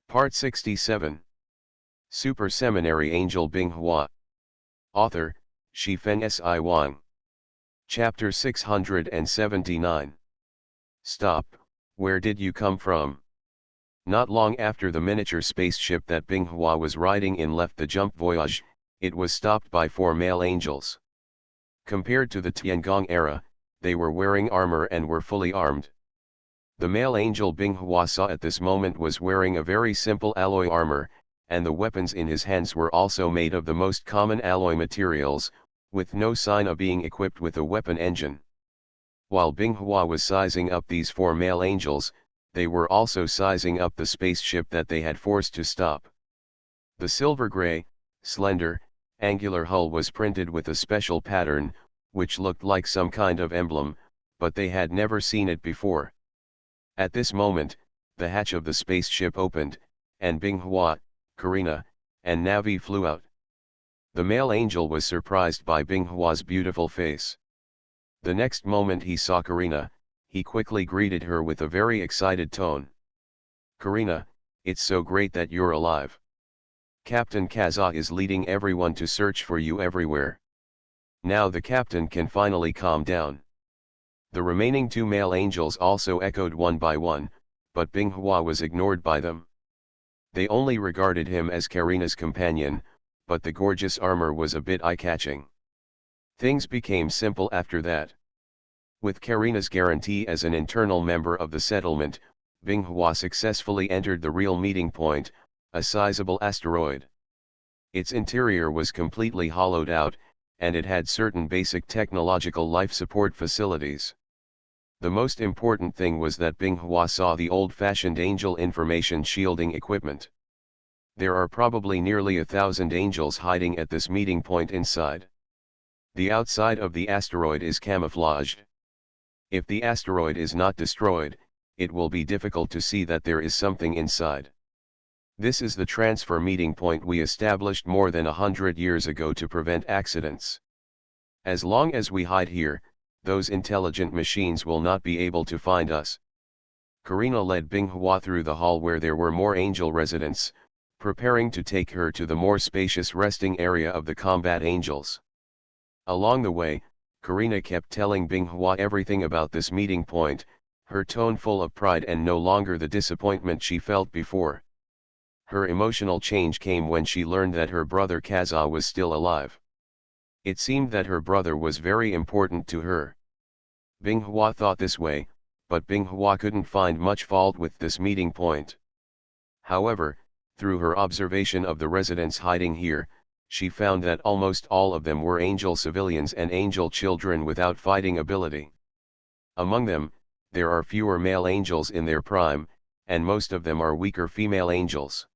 Part 67. Super Seminary Angel Binghua. Author, Shifeng Si Wang. Chapter 679. Stop, where did you come from? Not long after the miniature spaceship that Binghua was riding in left the jump voyage, it was stopped by 4 male angels. Compared to the Tiangong era, they were wearing armor and were fully armed. The male angel Binghua saw at this moment was wearing a very simple alloy armor, and the weapons in his hands were also made of the most common alloy materials, with no sign of being equipped with a weapon engine. While Binghua was sizing up these 4 male angels, they were also sizing up the spaceship that they had forced to stop. The silver-gray, slender, angular hull was printed with a special pattern, which looked like some kind of emblem, but they had never seen it before. At this moment, the hatch of the spaceship opened, and Binghua, Karina, and Navi flew out. The male angel was surprised by Binghua's beautiful face. The next moment he saw Karina, he quickly greeted her with a very excited tone. "Karina, it's so great that you're alive. Captain Kaza is leading everyone to search for you everywhere. Now the captain can finally calm down." The remaining 2 male angels also echoed one by one, but Binghua was ignored by them. They only regarded him as Karina's companion, but the gorgeous armor was a bit eye-catching. Things became simple after that. With Karina's guarantee as an internal member of the settlement, Binghua successfully entered the real meeting point, a sizable asteroid. Its interior was completely hollowed out, and it had certain basic technological life support facilities. The most important thing was that Binghua saw the old-fashioned angel information shielding equipment. There are probably nearly 1,000 angels hiding at this meeting point inside. The outside of the asteroid is camouflaged. If the asteroid is not destroyed, it will be difficult to see that there is something inside. This is the transfer meeting point we established more than 100 years ago to prevent accidents. As long as we hide here, those intelligent machines will not be able to find us. Karina led Binghua through the hall where there were more angel residents, preparing to take her to the more spacious resting area of the combat angels. Along the way, Karina kept telling Binghua everything about this meeting point, her tone full of pride and no longer the disappointment she felt before. Her emotional change came when she learned that her brother Kaza was still alive. It seemed that her brother was very important to her. Binghua thought this way, but Binghua couldn't find much fault with this meeting point. However, through her observation of the residents hiding here, she found that almost all of them were angel civilians and angel children without fighting ability. Among them, there are fewer male angels in their prime, and most of them are weaker female angels.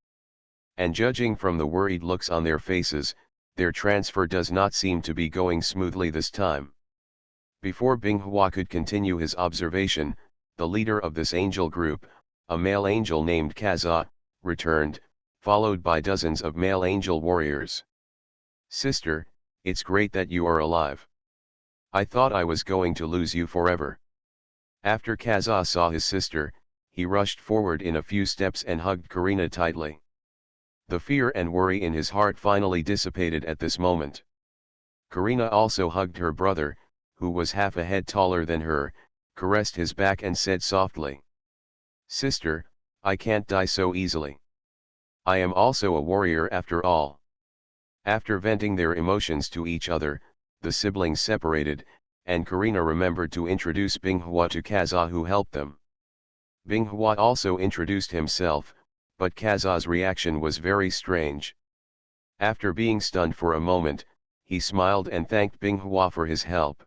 And judging from the worried looks on their faces, their transfer does not seem to be going smoothly this time. Before Binghua could continue his observation, the leader of this angel group, a male angel named Kaza, returned, followed by dozens of male angel warriors. "Sister, it's great that you are alive. I thought I was going to lose you forever." After Kaza saw his sister, he rushed forward in a few steps and hugged Karina tightly. The fear and worry in his heart finally dissipated at this moment. Karina also hugged her brother, who was half a head taller than her, caressed his back and said softly, "Sister, I can't die so easily. I am also a warrior after all." After venting their emotions to each other, the siblings separated, and Karina remembered to introduce Binghua to Kaza who helped them. Binghua also introduced himself, but Kaza's reaction was very strange. After being stunned for a moment, he smiled and thanked Binghua for his help.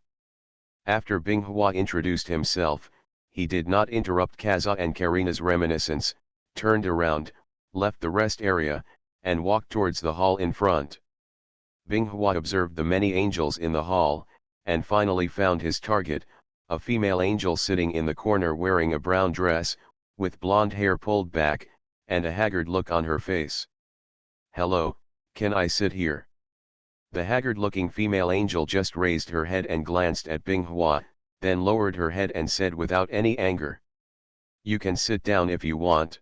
After Binghua introduced himself, he did not interrupt Kaza and Karina's reminiscence, turned around, left the rest area, and walked towards the hall in front. Binghua observed the many angels in the hall, and finally found his target, a female angel sitting in the corner wearing a brown dress, with blonde hair pulled back, and a haggard look on her face. "Hello, can I sit here?" The haggard-looking female angel just raised her head and glanced at Binghua, then lowered her head and said without any anger, "You can sit down if you want."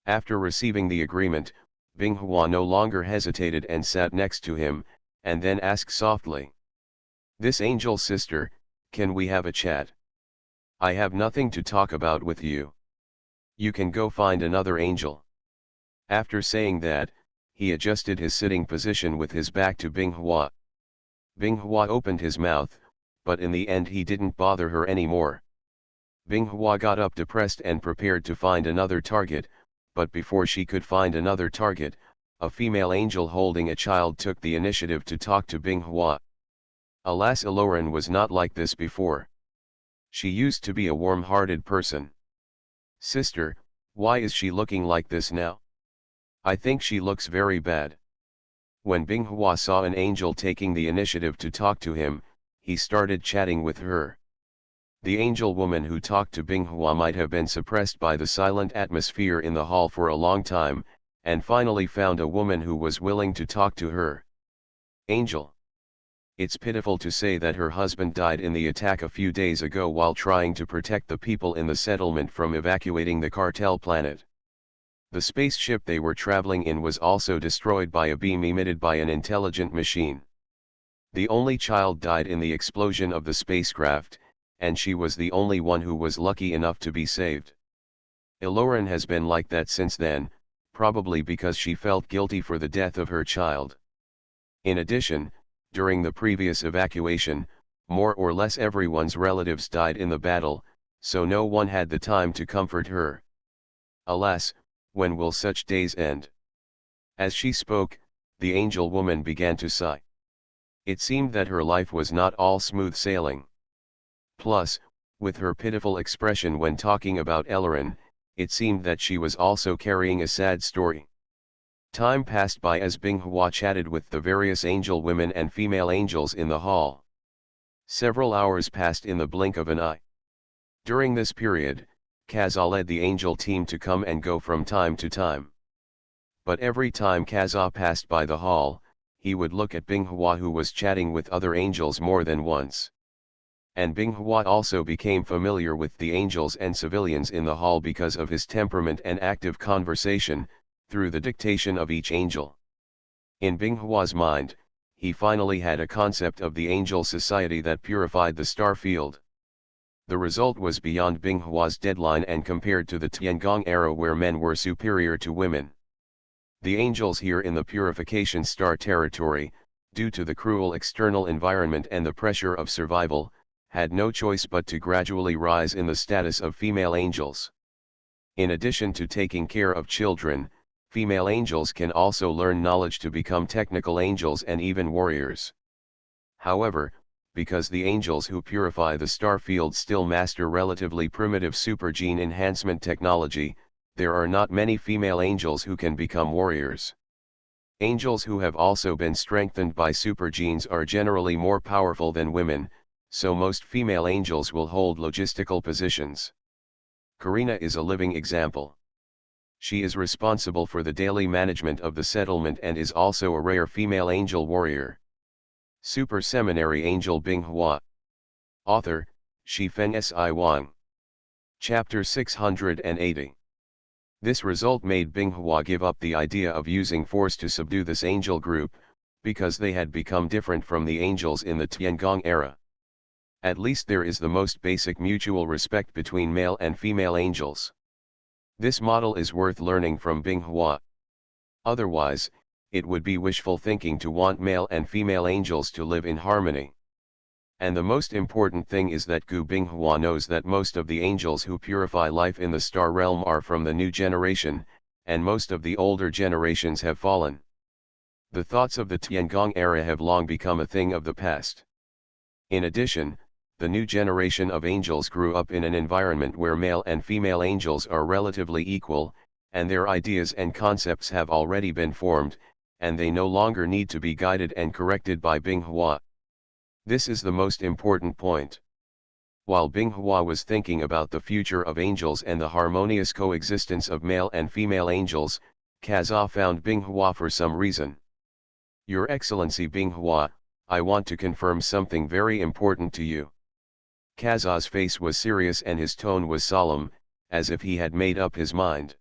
After receiving the agreement, Binghua no longer hesitated and sat next to him, and then asked softly. "This angel sister, can we have a chat? I have nothing to talk about with you. You can go find another angel." After saying that, he adjusted his sitting position with his back to Binghua. Binghua opened his mouth, but in the end he didn't bother her anymore. Binghua got up depressed and prepared to find another target, but before she could find another target, a female angel holding a child took the initiative to talk to Binghua. Alas, Eloran was not like this before. She used to be a warm-hearted person. "Sister, why is she looking like this now? I think she looks very bad." When Binghua saw an angel taking the initiative to talk to him, he started chatting with her. The angel woman who talked to Binghua might have been suppressed by the silent atmosphere in the hall for a long time, and finally found a woman who was willing to talk to her. "Angel. It's pitiful to say that her husband died in the attack a few days ago while trying to protect the people in the settlement from evacuating the cartel planet. The spaceship they were traveling in was also destroyed by a beam emitted by an intelligent machine. The only child died in the explosion of the spacecraft, and she was the only one who was lucky enough to be saved. Eloran has been like that since then, probably because she felt guilty for the death of her child. In addition, during the previous evacuation, more or less everyone's relatives died in the battle, so no one had the time to comfort her. Alas, when will such days end?" As she spoke, the angel woman began to sigh. It seemed that her life was not all smooth sailing. Plus, with her pitiful expression when talking about Eloran, it seemed that she was also carrying a sad story. Time passed by as Binghua chatted with the various angel women and female angels in the hall. Several hours passed in the blink of an eye. During this period, Kaza led the angel team to come and go from time to time. But every time Kaza passed by the hall, he would look at Binghua, who was chatting with other angels more than once. And Binghua also became familiar with the angels and civilians in the hall because of his temperament and active conversation, through the dictation of each angel. In Binghua's mind, he finally had a concept of the angel society that purified the star field. The result was beyond Binghua's deadline and compared to the Tiangong era where men were superior to women. The angels here in the purification star territory, due to the cruel external environment and the pressure of survival, had no choice but to gradually rise in the status of female angels. In addition to taking care of children, female angels can also learn knowledge to become technical angels and even warriors. However, because the angels who purify the star field still master relatively primitive super-gene enhancement technology, there are not many female angels who can become warriors. Angels who have also been strengthened by super-genes are generally more powerful than women, so most female angels will hold logistical positions. Karina is a living example. She is responsible for the daily management of the settlement and is also a rare female angel warrior. Super Seminary Angel Binghua. Author, Shifeng Si Wang. Chapter 680. This result made Binghua give up the idea of using force to subdue this angel group, because they had become different from the angels in the Tiangong era. At least there is the most basic mutual respect between male and female angels. This model is worth learning from Binghua. Otherwise, it would be wishful thinking to want male and female angels to live in harmony. And the most important thing is that Gu Binghua knows that most of the angels who purify life in the star realm are from the new generation, and most of the older generations have fallen. The thoughts of the Tiangong era have long become a thing of the past. In addition, the new generation of angels grew up in an environment where male and female angels are relatively equal, and their ideas and concepts have already been formed, and they no longer need to be guided and corrected by Binghua. This is the most important point. While Binghua was thinking about the future of angels and the harmonious coexistence of male and female angels, Kaza found Binghua for some reason. "Your Excellency Binghua, I want to confirm something very important to you." Kaza's face was serious and his tone was solemn, as if he had made up his mind.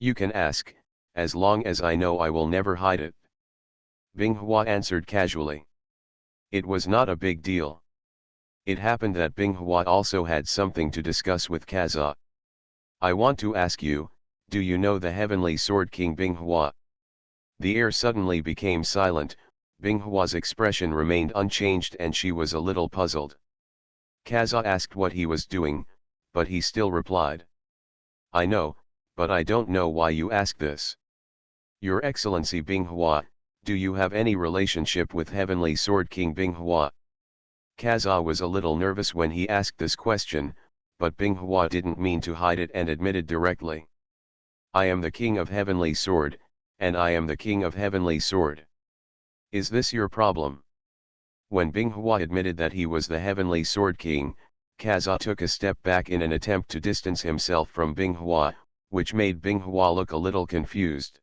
You can ask, as long as I know I will never hide it. Binghua answered casually. It was not a big deal. It happened that Binghua also had something to discuss with Kaza. I want to ask you, do you know the Heavenly Sword King Binghua? The air suddenly became silent. Binghua's expression remained unchanged and she was a little puzzled. Kaza asked what he was doing, but he still replied. I know, but I don't know why you ask this. Your Excellency Binghua, do you have any relationship with Heavenly Sword King Binghua? Kaza was a little nervous when he asked this question, but Binghua didn't mean to hide it and admitted directly. I am the King of Heavenly Sword, and I am the King of Heavenly Sword. Is this your problem? When Binghua admitted that he was the Heavenly Sword King, Kaza took a step back in an attempt to distance himself from Binghua, which made Binghua look a little confused.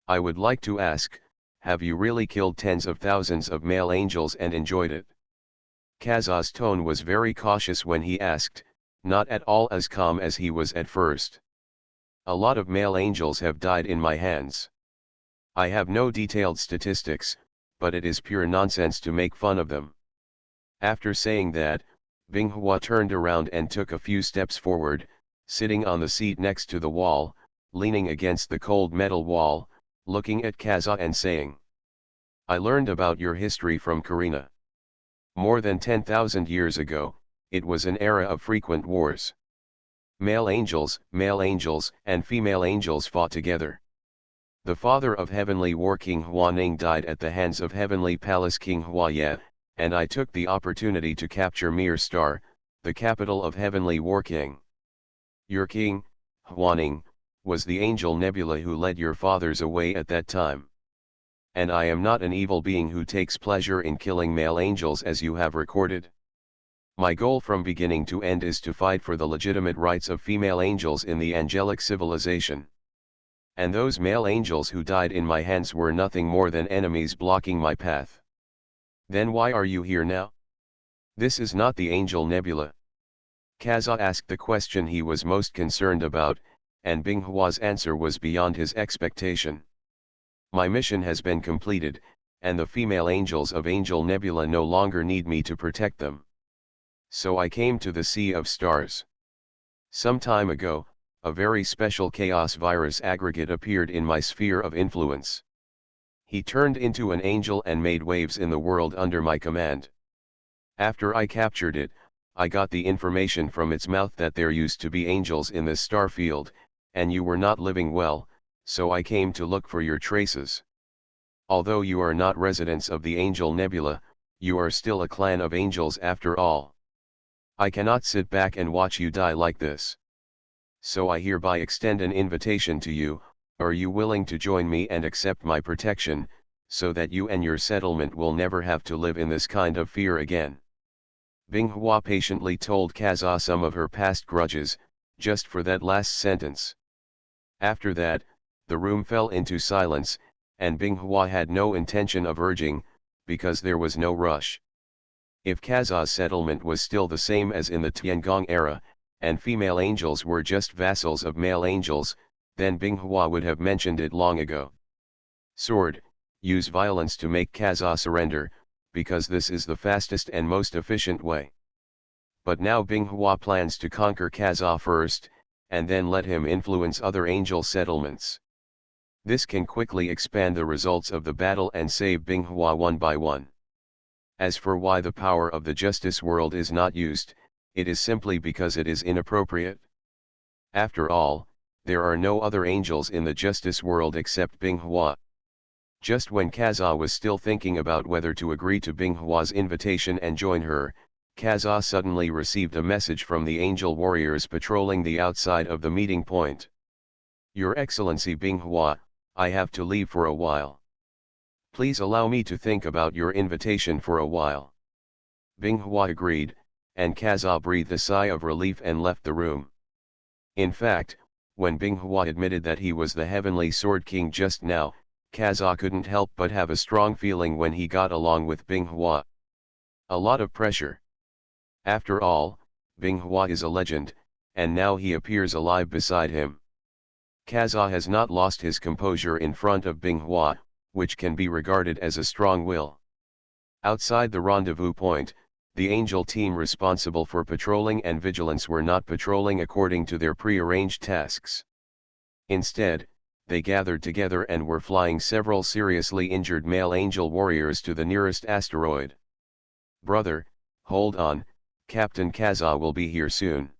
I would like to ask, have you really killed tens of thousands of male angels and enjoyed it? Kaza's tone was very cautious when he asked, not at all as calm as he was at first. A lot of male angels have died in my hands. I have no detailed statistics, but it is pure nonsense to make fun of them. After saying that, Binghua turned around and took a few steps forward, sitting on the seat next to the wall, leaning against the cold metal wall, looking at Kaza and saying, I learned about your history from Karina. More than 10,000 years ago, it was an era of frequent wars. Male angels, and female angels fought together. The father of Heavenly War King Huaning died at the hands of Heavenly Palace King Huaye, and I took the opportunity to capture Mir Star, the capital of Heavenly War King. Your king, Huaning, was the angel Nebula who led your fathers away at that time. And I am not an evil being who takes pleasure in killing male angels as you have recorded. My goal from beginning to end is to fight for the legitimate rights of female angels in the angelic civilization. And those male angels who died in my hands were nothing more than enemies blocking my path. Then why are you here now? This is not the angel Nebula. Kaza asked the question he was most concerned about, and Binghua's answer was beyond his expectation. My mission has been completed, and the female angels of Angel Nebula no longer need me to protect them. So I came to the Sea of Stars. Some time ago, a very special chaos virus aggregate appeared in my sphere of influence. He turned into an angel and made waves in the world under my command. After I captured it, I got the information from its mouth that there used to be angels in this star field, and you were not living well, so I came to look for your traces. Although you are not residents of the Angel Nebula, you are still a clan of angels after all. I cannot sit back and watch you die like this. So I hereby extend an invitation to you. Are you willing to join me and accept my protection, so that you and your settlement will never have to live in this kind of fear again? Binghua patiently told Kaza some of her past grudges, just for that last sentence. After that, the room fell into silence, and Binghua had no intention of urging, because there was no rush. If Kaza's settlement was still the same as in the Tiangong era, and female angels were just vassals of male angels, then Binghua would have mentioned it long ago. Sword, use violence to make Kaza surrender, because this is the fastest and most efficient way. But now Binghua plans to conquer Kaza first, and then let him influence other angel settlements. This can quickly expand the results of the battle and save Binghua one by one. As for why the power of the justice world is not used, it is simply because it is inappropriate. After all, there are no other angels in the justice world except Binghua. Just when Kaza was still thinking about whether to agree to Binghua's invitation and join her, Kaza suddenly received a message from the angel warriors patrolling the outside of the meeting point. Your Excellency Binghua, I have to leave for a while. Please allow me to think about your invitation for a while. Binghua agreed, and Kaza breathed a sigh of relief and left the room. In fact, when Binghua admitted that he was the Heavenly Sword King just now, Kaza couldn't help but have a strong feeling when he got along with Binghua. A lot of pressure. After all, Binghua is a legend, and now he appears alive beside him. Kaza has not lost his composure in front of Binghua, which can be regarded as a strong will. Outside the rendezvous point, the Angel team responsible for patrolling and vigilance were not patrolling according to their pre-arranged tasks. Instead, they gathered together and were flying several seriously injured male Angel warriors to the nearest asteroid. "Brother, hold on, Captain Kaza will be here soon.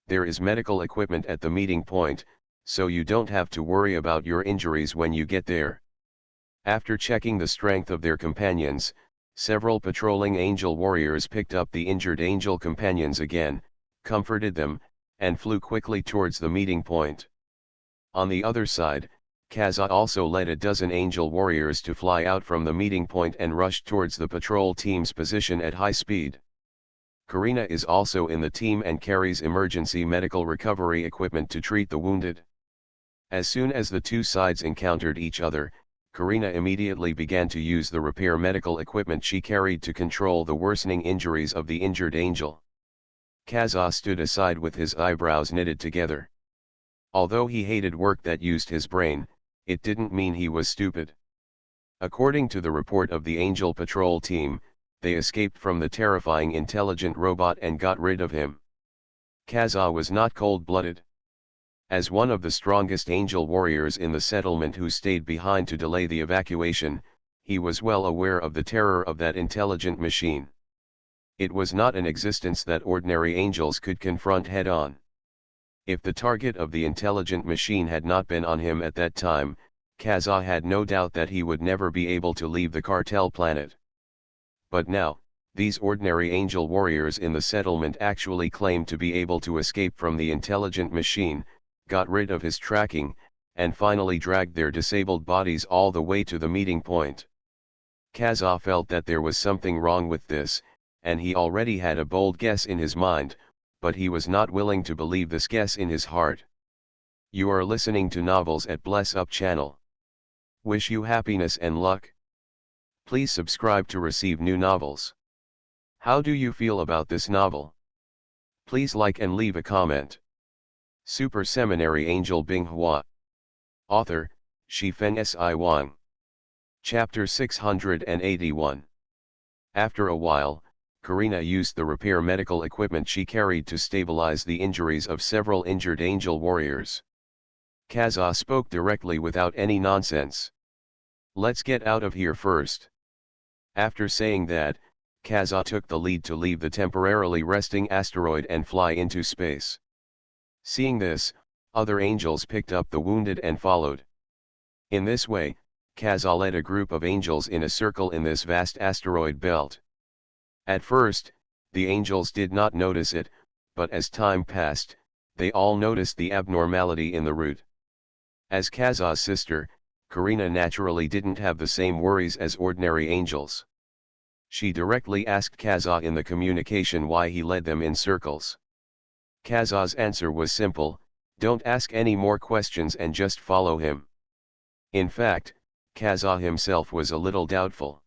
There is medical equipment at the meeting point, so you don't have to worry about your injuries when you get there." After checking the strength of their companions, several patrolling Angel warriors picked up the injured Angel companions again, comforted them, and flew quickly towards the meeting point. On the other side, Kaza also led a dozen Angel warriors to fly out from the meeting point and rush towards the patrol team's position at high speed. Karina is also in the team and carries emergency medical recovery equipment to treat the wounded. As soon as the two sides encountered each other, Karina immediately began to use the repair medical equipment she carried to control the worsening injuries of the injured Angel. Kaza stood aside with his eyebrows knitted together. Although he hated work that used his brain, it didn't mean he was stupid. According to the report of the Angel patrol team, they escaped from the terrifying intelligent robot and got rid of him. Kaza was not cold-blooded. As one of the strongest Angel warriors in the settlement who stayed behind to delay the evacuation, he was well aware of the terror of that intelligent machine. It was not an existence that ordinary Angels could confront head-on. If the target of the intelligent machine had not been on him at that time, Kaza had no doubt that he would never be able to leave the cartel planet. But now, these ordinary Angel warriors in the settlement actually claimed to be able to escape from the intelligent machine, got rid of his tracking, and finally dragged their disabled bodies all the way to the meeting point. Kaza felt that there was something wrong with this, and he already had a bold guess in his mind, but he was not willing to believe this guess in his heart. You are listening to Novels at Bless Up channel. Wish you happiness and luck. Please subscribe to receive new novels. How do you feel about this novel? Please like and leave a comment. Super Seminary Angel Binghua. Author, Shifen Si Wang. Chapter 681. After a while, Karina used the repair medical equipment she carried to stabilize the injuries of several injured Angel warriors. Kaza spoke directly without any nonsense. "Let's get out of here first." After saying that, Kaza took the lead to leave the temporarily resting asteroid and fly into space. Seeing this, other Angels picked up the wounded and followed. In this way, Kaza led a group of Angels in a circle in this vast asteroid belt. At first, the Angels did not notice it, but as time passed, they all noticed the abnormality in the route. As Kaza's sister, Karina naturally didn't have the same worries as ordinary Angels. She directly asked Kaza in the communication why he led them in circles. Kaza's answer was simple: don't ask any more questions and just follow him. In fact, Kaza himself was a little doubtful.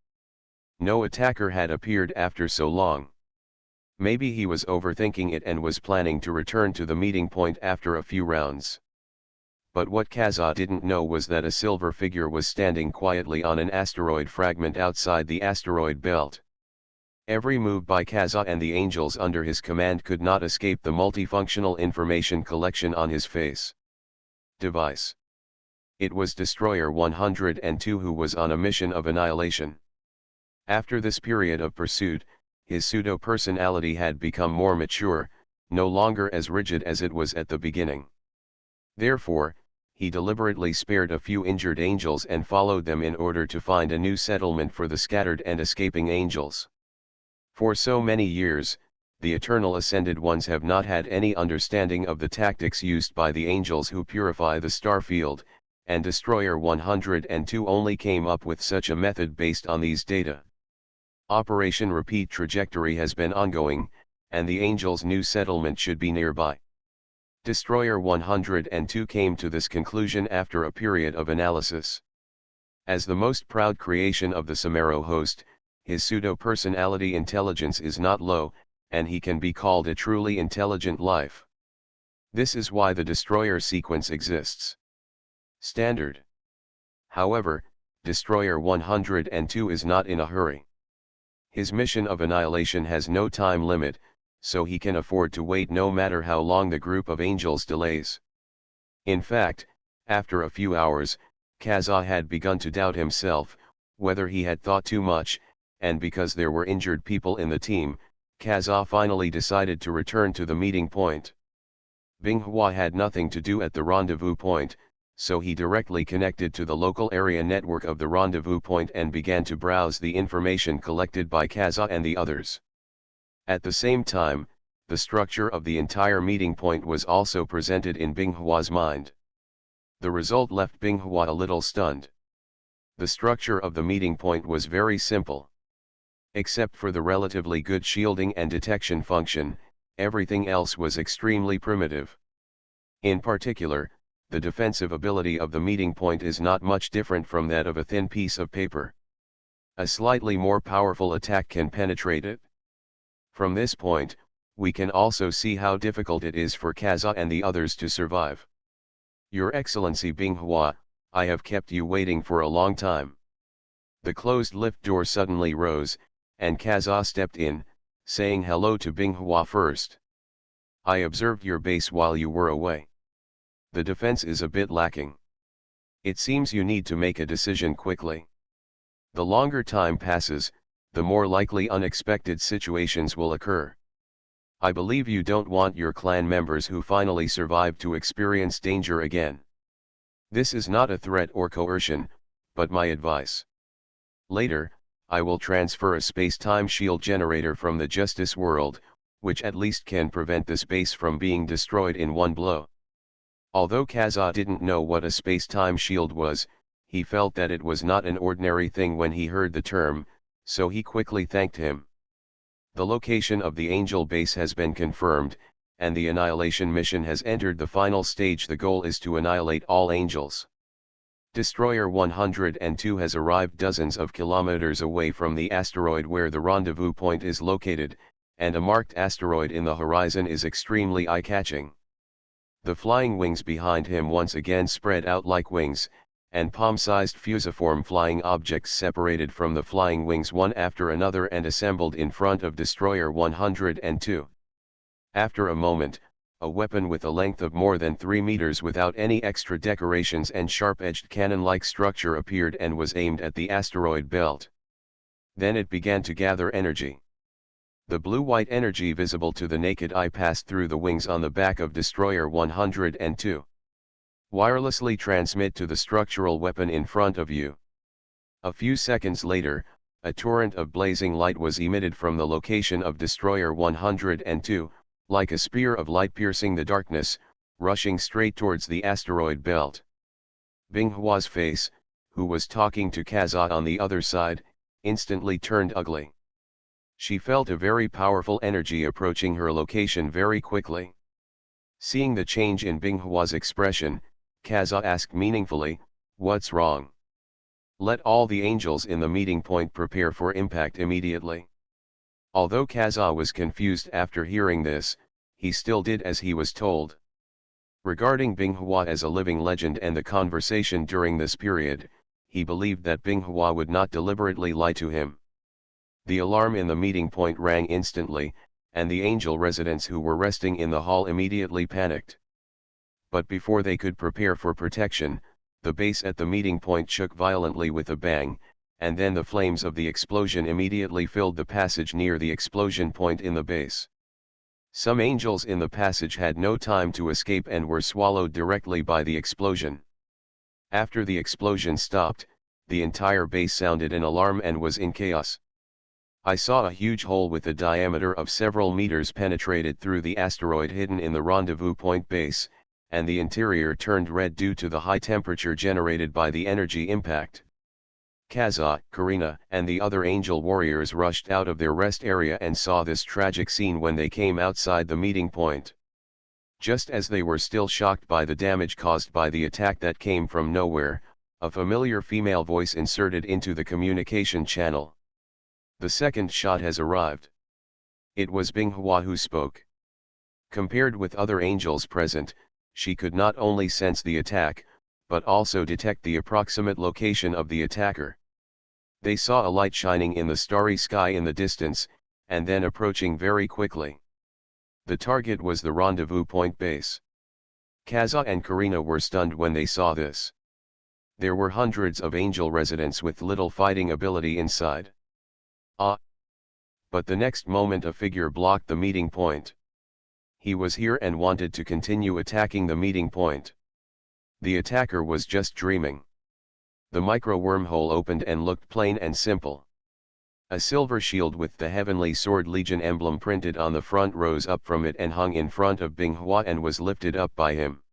No attacker had appeared after so long. Maybe he was overthinking it and was planning to return to the meeting point after a few rounds. But what Kaza didn't know was that a silver figure was standing quietly on an asteroid fragment outside the asteroid belt. Every move by Kaza and the Angels under his command could not escape the multifunctional information collection on his face. Device. It was Destroyer 102 who was on a mission of annihilation. After this period of pursuit, his pseudo-personality had become more mature, no longer as rigid as it was at the beginning. Therefore, he deliberately spared a few injured Angels and followed them in order to find a new settlement for the scattered and escaping Angels. For so many years, the Eternal Ascended Ones have not had any understanding of the tactics used by the Angels who purify the star field, and Destroyer 102 only came up with such a method based on these data. Operation Repeat Trajectory has been ongoing, and the Angels' new settlement should be nearby. Destroyer 102 came to this conclusion after a period of analysis. As the most proud creation of the Samaro host, his pseudo-personality intelligence is not low, and he can be called a truly intelligent life. This is why the destroyer sequence exists. Standard. However, Destroyer 102 is not in a hurry. His mission of annihilation has no time limit, so he can afford to wait no matter how long the group of angels delays. In fact, after a few hours, Kaza had begun to doubt himself, whether he had thought too much, and because there were injured people in the team, Kaza finally decided to return to the meeting point. Binghua had nothing to do at the rendezvous point, so he directly connected to the local area network of the rendezvous point and began to browse the information collected by Kaza and the others. At the same time, the structure of the entire meeting point was also presented in Binghua's mind. The result left Binghua a little stunned. The structure of the meeting point was very simple. Except for the relatively good shielding and detection function, everything else was extremely primitive. In particular, the defensive ability of the meeting point is not much different from that of a thin piece of paper. A slightly more powerful attack can penetrate it. From this point, we can also see how difficult it is for Kaza and the others to survive. Your Excellency Binghua, I have kept you waiting for a long time. The closed lift door suddenly rose, and Kaza stepped in, saying hello to Binghua first. I observed your base while you were away. The defense is a bit lacking. It seems you need to make a decision quickly. The longer time passes, the more likely unexpected situations will occur. I believe you don't want your clan members who finally survived to experience danger again. This is not a threat or coercion, but my advice. Later, I will transfer a space-time shield generator from the Justice World, which at least can prevent the space from being destroyed in one blow. Although Kaza didn't know what a space-time shield was, he felt that it was not an ordinary thing when he heard the term, so he quickly thanked him. The location of the Angel base has been confirmed, and the annihilation mission has entered the final stage. The goal is to annihilate all angels. Destroyer 102 has arrived dozens of kilometers away from the asteroid where the rendezvous point is located, and a marked asteroid in the horizon is extremely eye-catching. The flying wings behind him once again spread out like wings, and palm-sized fusiform flying objects separated from the flying wings one after another and assembled in front of Destroyer 102. After a moment, a weapon with a length of more than 3 meters without any extra decorations and sharp-edged cannon-like structure appeared and was aimed at the asteroid belt. Then it began to gather energy. The blue-white energy visible to the naked eye passed through the wings on the back of Destroyer 102. Wirelessly transmit to the structural weapon in front of you. A few seconds later, a torrent of blazing light was emitted from the location of Destroyer 102, like a spear of light piercing the darkness, rushing straight towards the asteroid belt. Binghua's face, who was talking to Kaza on the other side, instantly turned ugly. She felt a very powerful energy approaching her location very quickly. Seeing the change in Binghua's expression, Kaza asked meaningfully, "What's wrong?" "Let all the angels in the meeting point prepare for impact immediately." Although Kaza was confused after hearing this, he still did as he was told. Regarding Binghua as a living legend and the conversation during this period, he believed that Binghua would not deliberately lie to him. The alarm in the meeting point rang instantly, and the angel residents who were resting in the hall immediately panicked. But before they could prepare for protection, the base at the meeting point shook violently with a bang, and then the flames of the explosion immediately filled the passage near the explosion point in the base. Some angels in the passage had no time to escape and were swallowed directly by the explosion. After the explosion stopped, the entire base sounded an alarm and was in chaos. I saw a huge hole with a diameter of several meters penetrated through the asteroid hidden in the rendezvous point base, and the interior turned red due to the high temperature generated by the energy impact. Kaza, Karina, and the other angel warriors rushed out of their rest area and saw this tragic scene when they came outside the meeting point. Just as they were still shocked by the damage caused by the attack that came from nowhere, a familiar female voice inserted into the communication channel. "The second shot has arrived." It was Binghua who spoke. Compared with other angels present, she could not only sense the attack, but also detect the approximate location of the attacker. They saw a light shining in the starry sky in the distance, and then approaching very quickly. The target was the rendezvous point base. Kaza and Karina were stunned when they saw this. There were hundreds of angel residents with little fighting ability inside. But the next moment a figure blocked the meeting point. He was here and wanted to continue attacking the meeting point. The attacker was just dreaming. The micro-wormhole opened and looked plain and simple. A silver shield with the Heavenly Sword Legion emblem printed on the front rose up from it and hung in front of Binghua and was lifted up by him.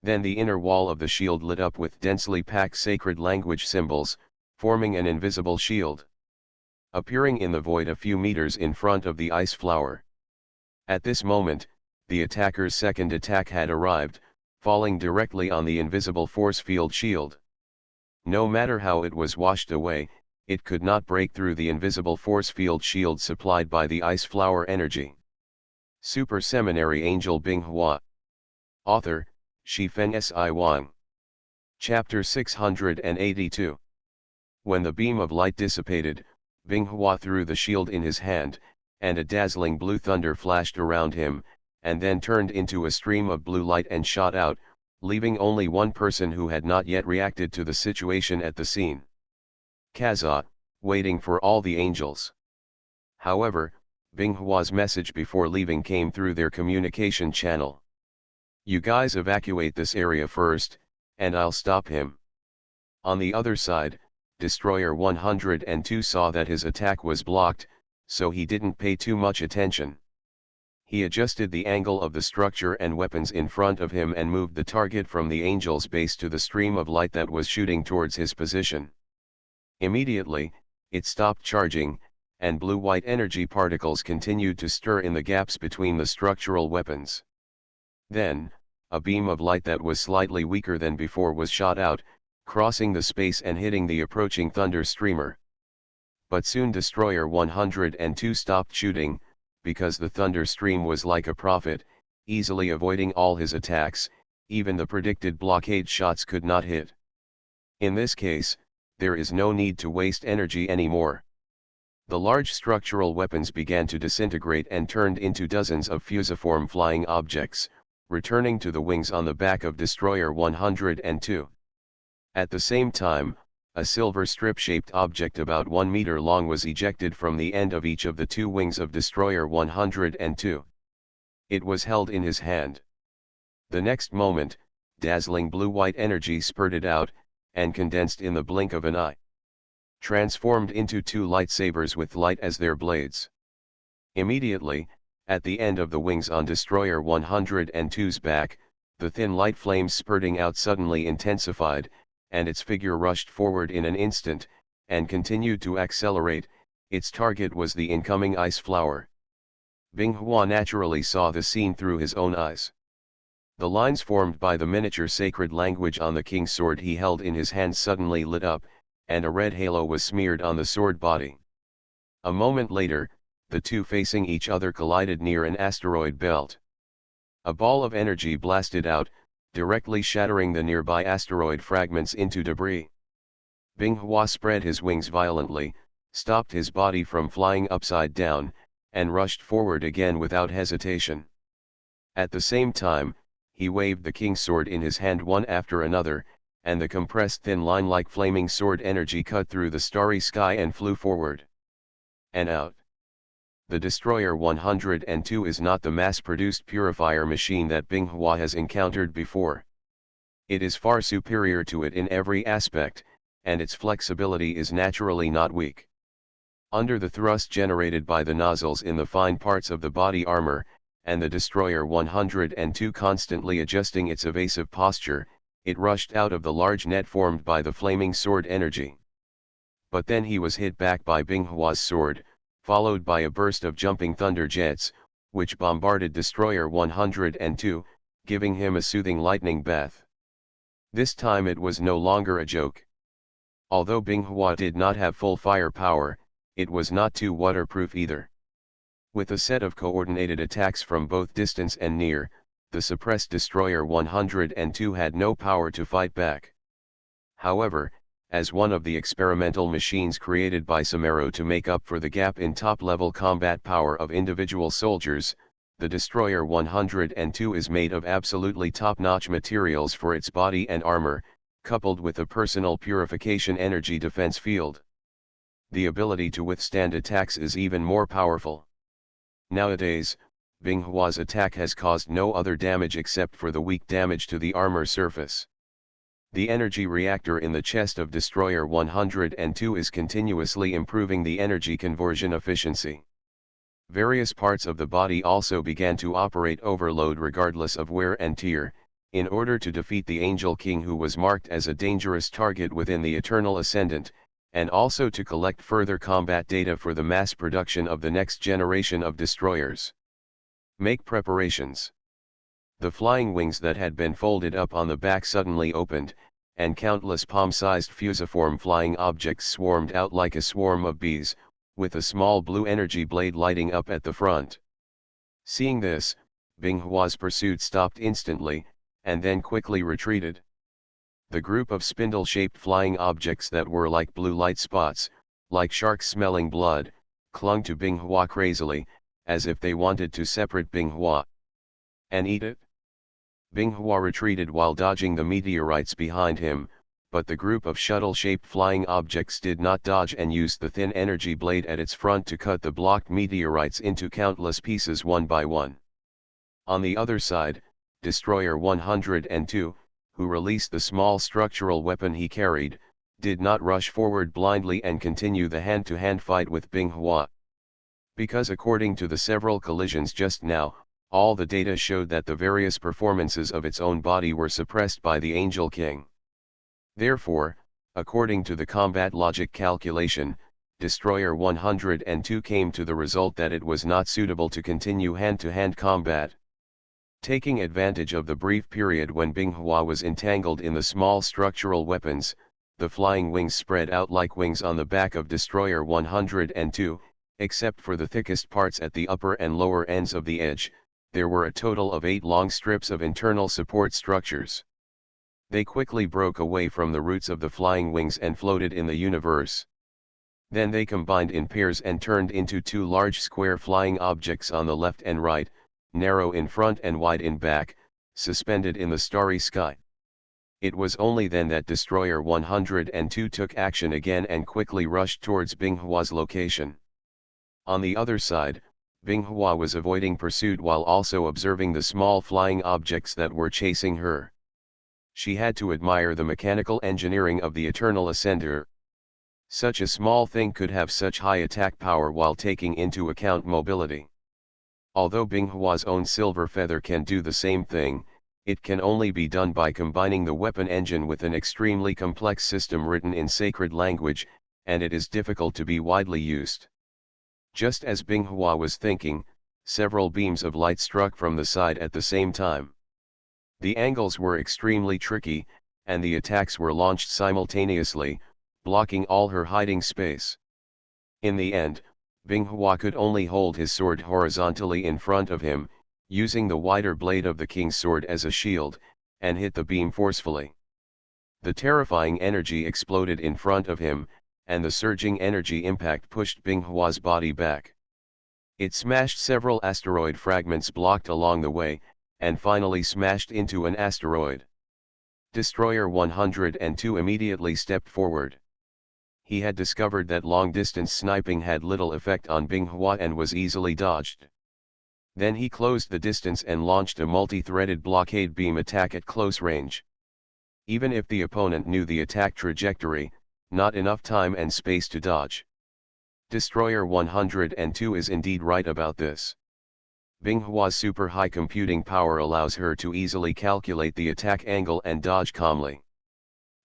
Then the inner wall of the shield lit up with densely packed sacred language symbols, forming an invisible shield. Appearing in the void a few meters in front of the ice flower. At this moment, the attacker's second attack had arrived, falling directly on the invisible force field shield. No matter how it was washed away, it could not break through the invisible force field shield supplied by the ice flower energy. Super Seminary Angel Binghua. Author, Shifen Si Wang. Chapter 682. When the beam of light dissipated, Binghua threw the shield in his hand, and a dazzling blue thunder flashed around him, and then turned into a stream of blue light and shot out, leaving only one person who had not yet reacted to the situation at the scene. Kaza, waiting for all the angels. However, Binghua's message before leaving came through their communication channel. You guys evacuate this area first, and I'll stop him. On the other side, Destroyer 102 saw that his attack was blocked, so he didn't pay too much attention. He adjusted the angle of the structure and weapons in front of him and moved the target from the angel's base to the stream of light that was shooting towards his position. Immediately, it stopped charging, and blue-white energy particles continued to stir in the gaps between the structural weapons. Then, a beam of light that was slightly weaker than before was shot out, crossing the space and hitting the approaching thunder streamer. But soon Destroyer 102 stopped shooting, because the thunder stream was like a prophet, easily avoiding all his attacks. Even the predicted blockade shots could not hit. In this case, there is no need to waste energy anymore. The large structural weapons began to disintegrate and turned into dozens of fusiform flying objects, returning to the wings on the back of Destroyer 102. At the same time, a silver strip-shaped object about 1 meter long was ejected from the end of each of the two wings of Destroyer 102. It was held in his hand. The next moment, dazzling blue-white energy spurted out, and condensed in the blink of an eye. Transformed into two lightsabers with light as their blades. Immediately, at the end of the wings on Destroyer 102's back, the thin light flames spurting out suddenly intensified, and its figure rushed forward in an instant, and continued to accelerate. Its target was the incoming ice flower. Binghua naturally saw the scene through his own eyes. The lines formed by the miniature sacred language on the king's sword he held in his hand suddenly lit up, and a red halo was smeared on the sword body. A moment later, the two facing each other collided near an asteroid belt. A ball of energy blasted out, directly shattering the nearby asteroid fragments into debris. Binghua spread his wings violently, stopped his body from flying upside down, and rushed forward again without hesitation. At the same time, he waved the king's sword in his hand one after another, and the compressed thin line like flaming sword energy cut through the starry sky and flew forward. And out. The Destroyer 102 is not the mass-produced purifier machine that Binghua has encountered before. It is far superior to it in every aspect, and its flexibility is naturally not weak. Under the thrust generated by the nozzles in the fine parts of the body armor, and the Destroyer 102 constantly adjusting its evasive posture, it rushed out of the large net formed by the flaming sword energy. But then he was hit back by Binghua's sword, followed by a burst of jumping thunder jets, which bombarded Destroyer 102, giving him a soothing lightning bath. This time it was no longer a joke. Although Binghua did not have full firepower, it was not too waterproof either. With a set of coordinated attacks from both distance and near, the suppressed Destroyer 102 had no power to fight back. However, as one of the experimental machines created by Seminary to make up for the gap in top-level combat power of individual soldiers, the Destroyer 102 is made of absolutely top-notch materials for its body and armor, coupled with a personal purification energy defense field. The ability to withstand attacks is even more powerful. Nowadays, Binghua's attack has caused no other damage except for the weak damage to the armor surface. The energy reactor in the chest of Destroyer 102 is continuously improving the energy conversion efficiency. Various parts of the body also began to operate overload regardless of wear and tear, in order to defeat the Angel King, who was marked as a dangerous target within the Eternal Ascendant, and also to collect further combat data for the mass production of the next generation of destroyers. Make preparations. The flying wings that had been folded up on the back suddenly opened, and countless palm-sized fusiform flying objects swarmed out like a swarm of bees, with a small blue energy blade lighting up at the front. Seeing this, Binghua's pursuit stopped instantly, and then quickly retreated. The group of spindle-shaped flying objects that were like blue light spots, like sharks smelling blood, clung to Binghua crazily, as if they wanted to separate Binghua and eat it. Binghua retreated while dodging the meteorites behind him, but the group of shuttle-shaped flying objects did not dodge and used the thin energy blade at its front to cut the blocked meteorites into countless pieces one by one. On the other side, Destroyer 102, who released the small structural weapon he carried, did not rush forward blindly and continue the hand-to-hand fight with Binghua. Because according to the several collisions just now, all the data showed that the various performances of its own body were suppressed by the Angel King. Therefore, according to the combat logic calculation, Destroyer 102 came to the result that it was not suitable to continue hand-to-hand combat. Taking advantage of the brief period when Binghua was entangled in the small structural weapons, the flying wings spread out like wings on the back of Destroyer 102, except for the thickest parts at the upper and lower ends of the edge. There were a total of 8 long strips of internal support structures. They quickly broke away from the roots of the flying wings and floated in the universe. Then they combined in pairs and turned into 2 large square flying objects on the left and right, narrow in front and wide in back, suspended in the starry sky. It was only then that Destroyer 102 took action again and quickly rushed towards Binghua's location. On the other side, Binghua was avoiding pursuit while also observing the small flying objects that were chasing her. She had to admire the mechanical engineering of the Eternal Ascender. Such a small thing could have such high attack power while taking into account mobility. Although Binghua's own silver feather can do the same thing, it can only be done by combining the weapon engine with an extremely complex system written in sacred language, and it is difficult to be widely used. Just as Binghua was thinking, several beams of light struck from the side at the same time. The angles were extremely tricky, and the attacks were launched simultaneously, blocking all her hiding space. In the end, Binghua could only hold his sword horizontally in front of him, using the wider blade of the king's sword as a shield, and hit the beam forcefully. The terrifying energy exploded in front of him, and the surging energy impact pushed Binghua's body back. It smashed several asteroid fragments blocked along the way, and finally smashed into an asteroid. Destroyer 102 immediately stepped forward. He had discovered that long-distance sniping had little effect on Binghua and was easily dodged. Then he closed the distance and launched a multi-threaded blockade beam attack at close range. Even if the opponent knew the attack trajectory, not enough time and space to dodge. Destroyer 102 is indeed right about this. Binghua's super high computing power allows her to easily calculate the attack angle and dodge calmly.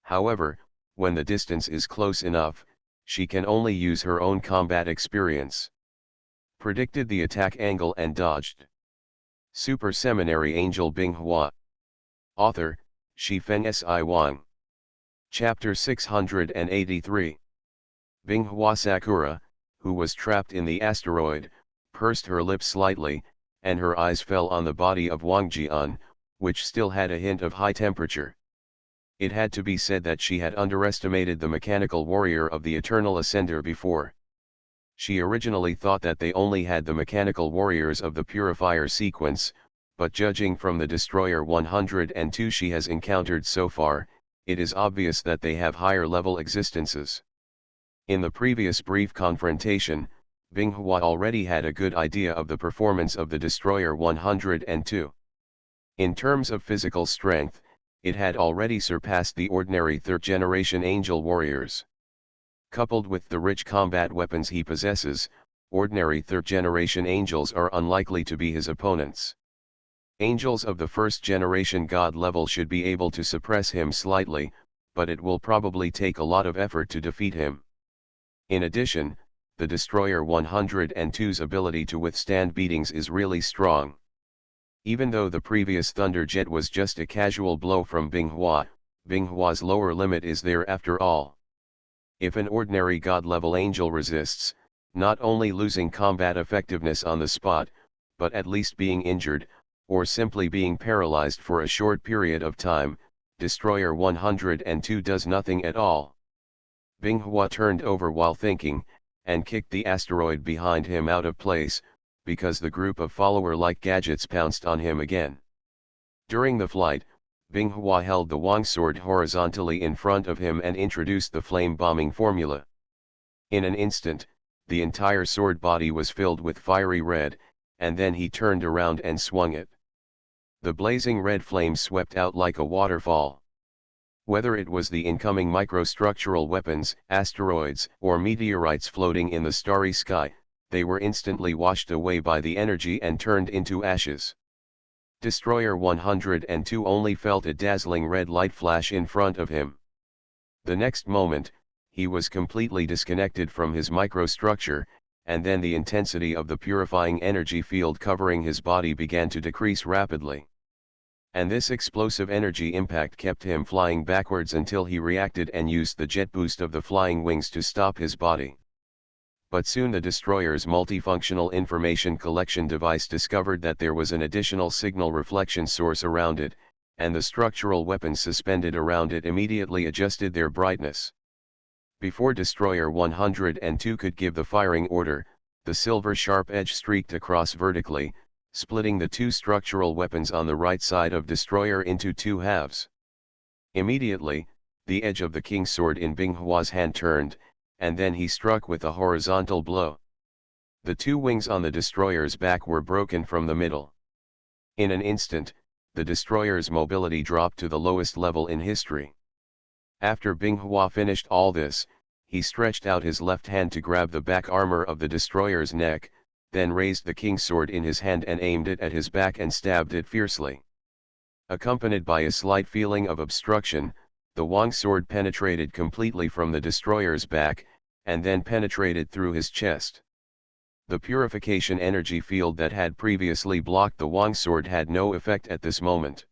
However, when the distance is close enough, she can only use her own combat experience. Predicted the attack angle and dodged. Super Seminary Angel Binghua. Author, Shifeng Si Wang. Chapter 683. Binghua Sakura, who was trapped in the asteroid, pursed her lips slightly, and her eyes fell on the body of Wang Jian, which still had a hint of high temperature. It had to be said that she had underestimated the mechanical warrior of the Eternal Ascender before. She originally thought that they only had the mechanical warriors of the Purifier sequence, but judging from the Destroyer 102 she has encountered so far, it is obvious that they have higher level existences. In the previous brief confrontation, Binghua already had a good idea of the performance of the Destroyer 102. In terms of physical strength, it had already surpassed the ordinary third-generation angel warriors. Coupled with the rich combat weapons he possesses, ordinary third-generation angels are unlikely to be his opponents. Angels of the first-generation god level should be able to suppress him slightly, but it will probably take a lot of effort to defeat him. In addition, the Destroyer 102's ability to withstand beatings is really strong. Even though the previous Thunderjet was just a casual blow from Binghua, Binghua's lower limit is there after all. If an ordinary god-level angel resists, not only losing combat effectiveness on the spot, but at least being injured, or simply being paralyzed for a short period of time, Destroyer 102 does nothing at all. Binghua turned over while thinking, and kicked the asteroid behind him out of place, because the group of follower-like gadgets pounced on him again. During the flight, Binghua held the Wang sword horizontally in front of him and introduced the flame-bombing formula. In an instant, the entire sword body was filled with fiery red, and then he turned around and swung it. The blazing red flame swept out like a waterfall. Whether it was the incoming microstructural weapons, asteroids, or meteorites floating in the starry sky, they were instantly washed away by the energy and turned into ashes. Destroyer 102 only felt a dazzling red light flash in front of him. The next moment, he was completely disconnected from his microstructure, and then the intensity of the purifying energy field covering his body began to decrease rapidly. And this explosive energy impact kept him flying backwards until he reacted and used the jet boost of the flying wings to stop his body. But soon the destroyer's multifunctional information collection device discovered that there was an additional signal reflection source around it, and the structural weapons suspended around it immediately adjusted their brightness. Before Destroyer 102 could give the firing order, the silver sharp edge streaked across vertically, splitting the two structural weapons on the right side of Destroyer into two halves. Immediately, the edge of the King's sword in Binghua's hand turned, and then he struck with a horizontal blow. The two wings on the Destroyer's back were broken from the middle. In an instant, the Destroyer's mobility dropped to the lowest level in history. After Binghua finished all this, he stretched out his left hand to grab the back armor of the Destroyer's neck, then raised the King's sword in his hand and aimed it at his back and stabbed it fiercely. Accompanied by a slight feeling of obstruction, the Wang sword penetrated completely from the Destroyer's back, and then penetrated through his chest. The purification energy field that had previously blocked the Wang sword had no effect at this moment.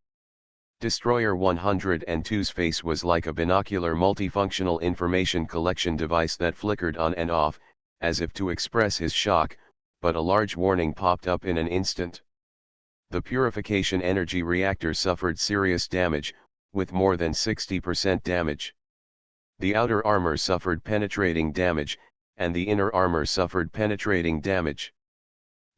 Destroyer 102's face was like a binocular multifunctional information collection device that flickered on and off, as if to express his shock, but a large warning popped up in an instant. The purification energy reactor suffered serious damage, with more than 60% damage. The outer armor suffered penetrating damage, and the inner armor suffered penetrating damage.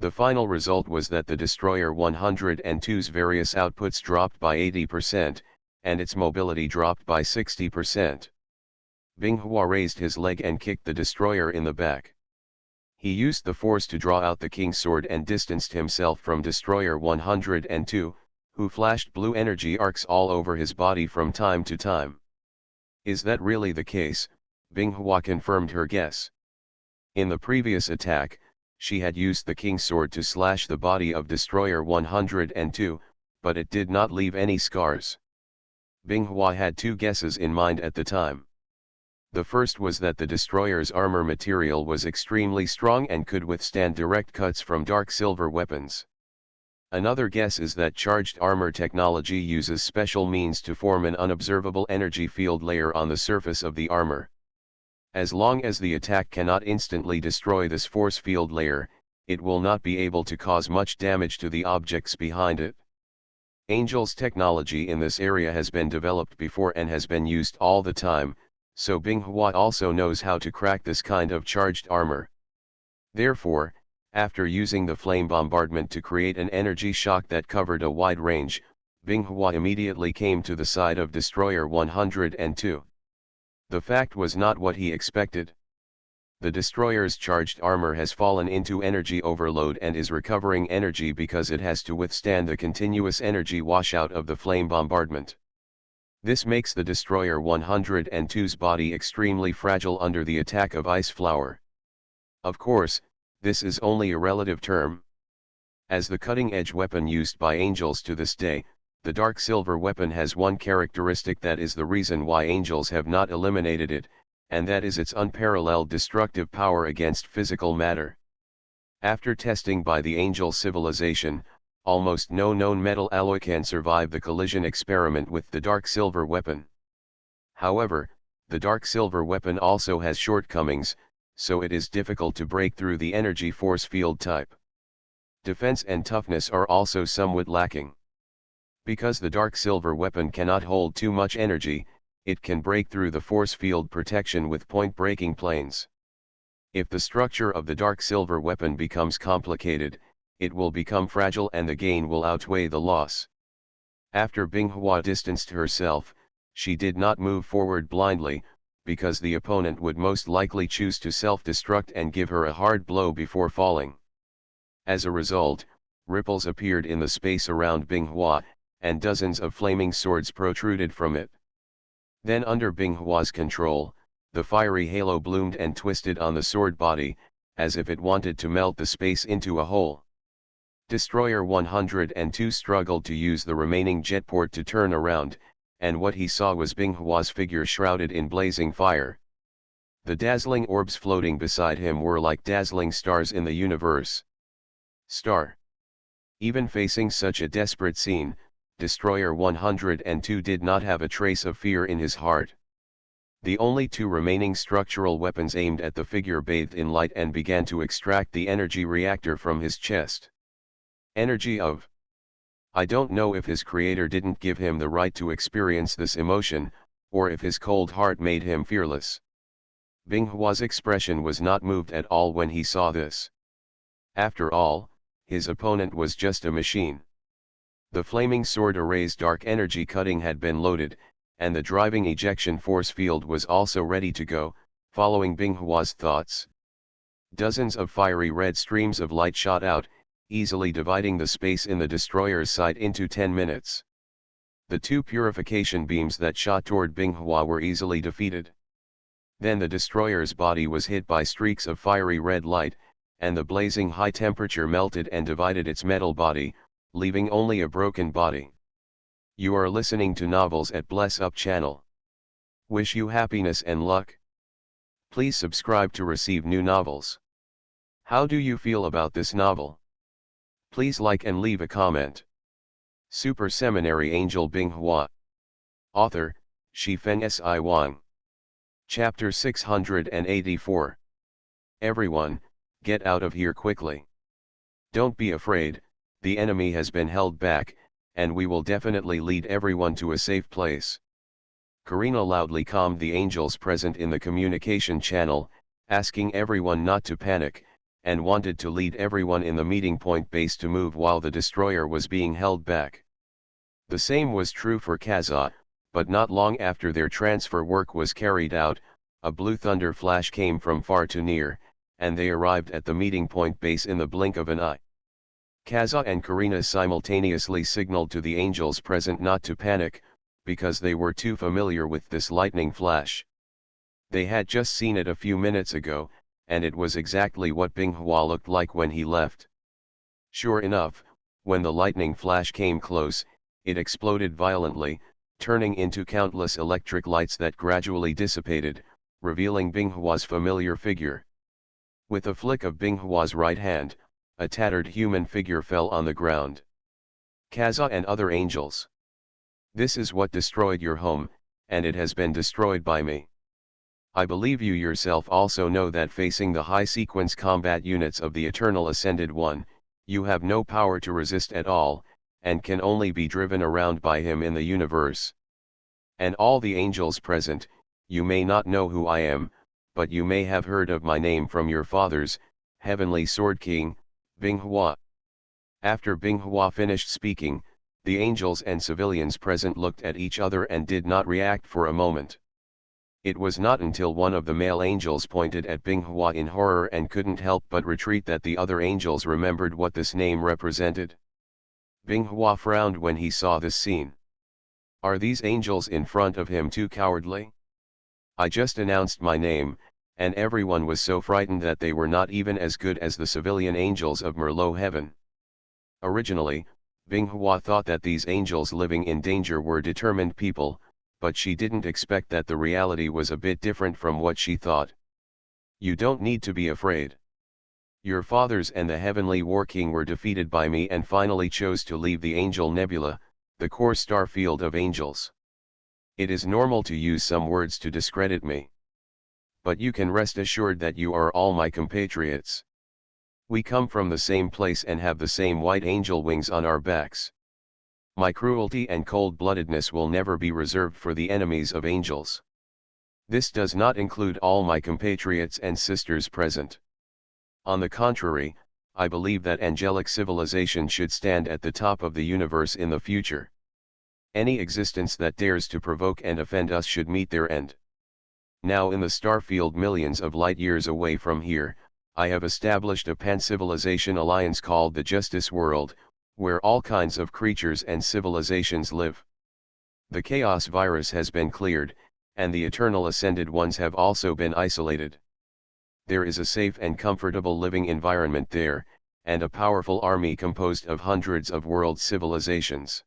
The final result was that the Destroyer 102's various outputs dropped by 80%, and its mobility dropped by 60%. Binghua raised his leg and kicked the Destroyer in the back. He used the force to draw out the King's sword and distanced himself from Destroyer 102, who flashed blue energy arcs all over his body from time to time. Is that really the case? Binghua confirmed her guess. In the previous attack, she had used the King's sword to slash the body of Destroyer 102, but it did not leave any scars. Binghua had two guesses in mind at the time. The first was that the Destroyer's armor material was extremely strong and could withstand direct cuts from dark silver weapons. Another guess is that charged armor technology uses special means to form an unobservable energy field layer on the surface of the armor. As long as the attack cannot instantly destroy this force field layer, it will not be able to cause much damage to the objects behind it. Angel's technology in this area has been developed before and has been used all the time, so Binghua also knows how to crack this kind of charged armor. Therefore, after using the flame bombardment to create an energy shock that covered a wide range, Binghua immediately came to the side of Destroyer 102. The fact was not what he expected. The destroyer's charged armor has fallen into energy overload and is recovering energy because it has to withstand the continuous energy washout of the flame bombardment. This makes the Destroyer 102's body extremely fragile under the attack of Ice Flower. Of course, this is only a relative term. As the cutting-edge weapon used by angels to this day, the Dark Silver weapon has one characteristic that is the reason why angels have not eliminated it, and that is its unparalleled destructive power against physical matter. After testing by the angel civilization, almost no known metal alloy can survive the collision experiment with the Dark Silver weapon. However, the Dark Silver weapon also has shortcomings, so it is difficult to break through the energy force field type. Defense and toughness are also somewhat lacking. Because the Dark Silver weapon cannot hold too much energy, it can break through the force field protection with point-breaking planes. If the structure of the Dark Silver weapon becomes complicated, it will become fragile and the gain will outweigh the loss. After Binghua distanced herself, she did not move forward blindly, because the opponent would most likely choose to self-destruct and give her a hard blow before falling. As a result, ripples appeared in the space around Binghua, and dozens of flaming swords protruded from it. Then under Binghua's control, the fiery halo bloomed and twisted on the sword body, as if it wanted to melt the space into a hole. Destroyer 102 struggled to use the remaining jetport to turn around, and what he saw was Binghua's figure shrouded in blazing fire. The dazzling orbs floating beside him were like dazzling stars in the universe. Star. Even facing such a desperate scene, Destroyer 102 did not have a trace of fear in his heart. The only two remaining structural weapons aimed at the figure bathed in light and began to extract the energy reactor from his chest. Energy of. I don't know if his creator didn't give him the right to experience this emotion, or if his cold heart made him fearless. Binghua's expression was not moved at all when he saw this. After all, his opponent was just a machine. The flaming sword array's dark energy cutting had been loaded, and the driving ejection force field was also ready to go, following Binghua's thoughts. Dozens of fiery red streams of light shot out, easily dividing the space in the destroyer's sight into 10 minutes. The two purification beams that shot toward Binghua were easily defeated. Then the destroyer's body was hit by streaks of fiery red light, and the blazing high temperature melted and divided its metal body, leaving only a broken body. You are listening to Novels at Bless Up channel. Wish you happiness and luck. Please subscribe to receive new novels. How do you feel about this novel? Please like and leave a comment. Super Seminary Angel Binghua. Author, Shifeng Si Wang. Chapter 684. Everyone, get out of here quickly. Don't be afraid, the enemy has been held back, and we will definitely lead everyone to a safe place. Karina loudly calmed the angels present in the communication channel, asking everyone not to panic, and wanted to lead everyone in the meeting point base to move while the destroyer was being held back. The same was true for Kaza, but not long after their transfer work was carried out, a blue thunder flash came from far to near, and they arrived at the meeting point base in the blink of an eye. Kaza and Karina simultaneously signaled to the angels present not to panic, because they were too familiar with this lightning flash. They had just seen it a few minutes ago, and it was exactly what Binghua looked like when he left. Sure enough, when the lightning flash came close, it exploded violently, turning into countless electric lights that gradually dissipated, revealing Binghua's familiar figure. With a flick of Binghua's right hand, a tattered human figure fell on the ground. Kaza and other angels. This is what destroyed your home, and it has been destroyed by me. I believe you yourself also know that facing the high-sequence combat units of the Eternal Ascended One, you have no power to resist at all, and can only be driven around by him in the universe. And all the angels present, you may not know who I am, but you may have heard of my name from your fathers, Heavenly Sword King, Binghua. After Binghua finished speaking, the angels and civilians present looked at each other and did not react for a moment. It was not until one of the male angels pointed at Binghua in horror and couldn't help but retreat that the other angels remembered what this name represented. Binghua frowned when he saw this scene. Are these angels in front of him too cowardly? I just announced my name, and everyone was so frightened that they were not even as good as the civilian angels of Merlot heaven. Originally, Binghua thought that these angels living in danger were determined people, but she didn't expect that the reality was a bit different from what she thought. You don't need to be afraid. Your fathers and the Heavenly War King were defeated by me and finally chose to leave the Angel Nebula, the core star field of angels. It is normal to use some words to discredit me. But you can rest assured that you are all my compatriots. We come from the same place and have the same white angel wings on our backs. My cruelty and cold-bloodedness will never be reserved for the enemies of angels. This does not include all my compatriots and sisters present. On the contrary, I believe that angelic civilization should stand at the top of the universe in the future. Any existence that dares to provoke and offend us should meet their end. Now in the starfield millions of light years away from here, I have established a pan-civilization alliance called the Justice World, where all kinds of creatures and civilizations live. The chaos virus has been cleared, and the Eternal Ascended Ones have also been isolated. There is a safe and comfortable living environment there, and a powerful army composed of hundreds of world civilizations.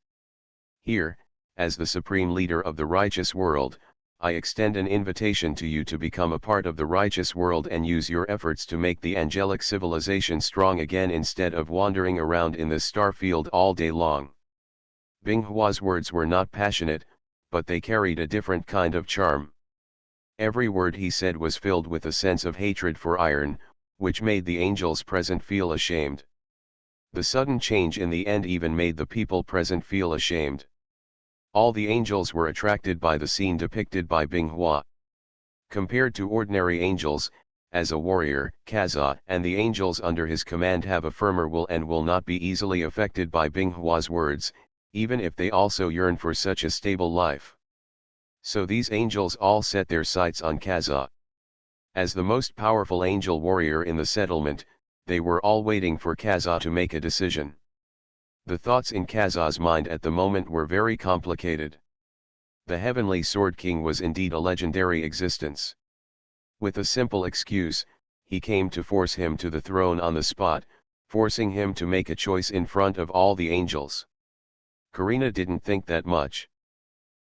Here, as the supreme leader of the righteous world, I extend an invitation to you to become a part of the righteous world and use your efforts to make the angelic civilization strong again instead of wandering around in this starfield all day long. Binghua's words were not passionate, but they carried a different kind of charm. Every word he said was filled with a sense of hatred for iron, which made the angels present feel ashamed. The sudden change in the end even made the people present feel ashamed. All the angels were attracted by the scene depicted by Binghua. Compared to ordinary angels, as a warrior, Kaza and the angels under his command have a firmer will and will not be easily affected by Binghua's words, even if they also yearn for such a stable life. So these angels all set their sights on Kaza. As the most powerful angel warrior in the settlement, they were all waiting for Kaza to make a decision. The thoughts in Kaza's mind at the moment were very complicated. The Heavenly Sword King was indeed a legendary existence. With a simple excuse, he came to force him to the throne on the spot, forcing him to make a choice in front of all the angels. Karina didn't think that much.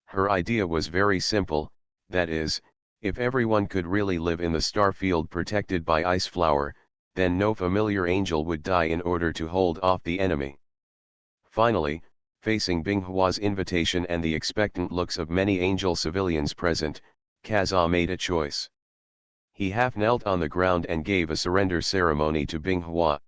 Her idea was very simple, that is, if everyone could really live in the starfield protected by Ice Flower, then no familiar angel would die in order to hold off the enemy. Finally, facing Binghua's invitation and the expectant looks of many angel civilians present, Kaza made a choice. He half knelt on the ground and gave a surrender ceremony to Binghua.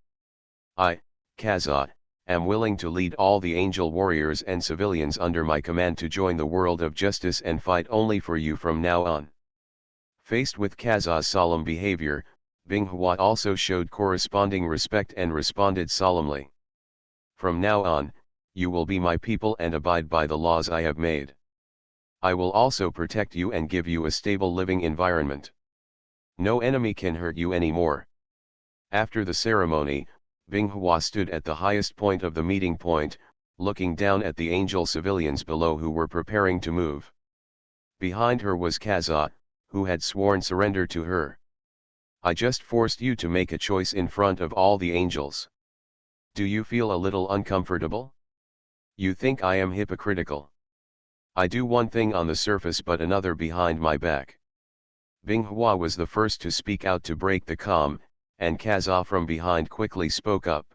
I, Kaza, am willing to lead all the angel warriors and civilians under my command to join the world of justice and fight only for you from now on. Faced with Kaza's solemn behavior, Binghua also showed corresponding respect and responded solemnly. From now on, you will be my people and abide by the laws I have made. I will also protect you and give you a stable living environment. No enemy can hurt you anymore. After the ceremony, Binghua stood at the highest point of the meeting point, looking down at the angel civilians below who were preparing to move. Behind her was Kaza, who had sworn surrender to her. I just forced you to make a choice in front of all the angels. Do you feel a little uncomfortable? You think I am hypocritical. I do one thing on the surface but another behind my back. Binghua was the first to speak out to break the calm, and Kaza from behind quickly spoke up.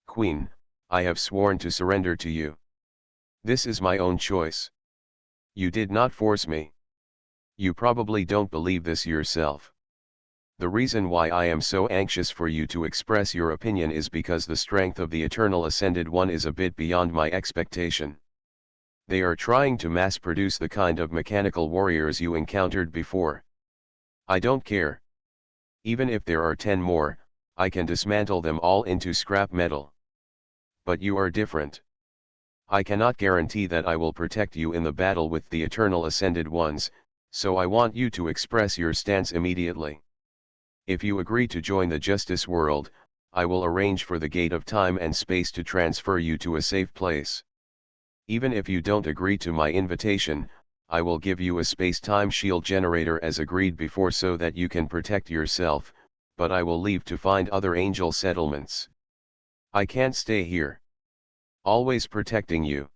Queen, I have sworn to surrender to you. This is my own choice. You did not force me. You probably don't believe this yourself. The reason why I am so anxious for you to express your opinion is because the strength of the Eternal Ascended One is a bit beyond my expectation. They are trying to mass-produce the kind of mechanical warriors you encountered before. I don't care. Even if there are 10 more, I can dismantle them all into scrap metal. But you are different. I cannot guarantee that I will protect you in the battle with the Eternal Ascended Ones, so I want you to express your stance immediately. If you agree to join the Justice World, I will arrange for the Gate of Time and Space to transfer you to a safe place. Even if you don't agree to my invitation, I will give you a space-time shield generator as agreed before so that you can protect yourself, but I will leave to find other angel settlements. I can't stay here. Always protecting you.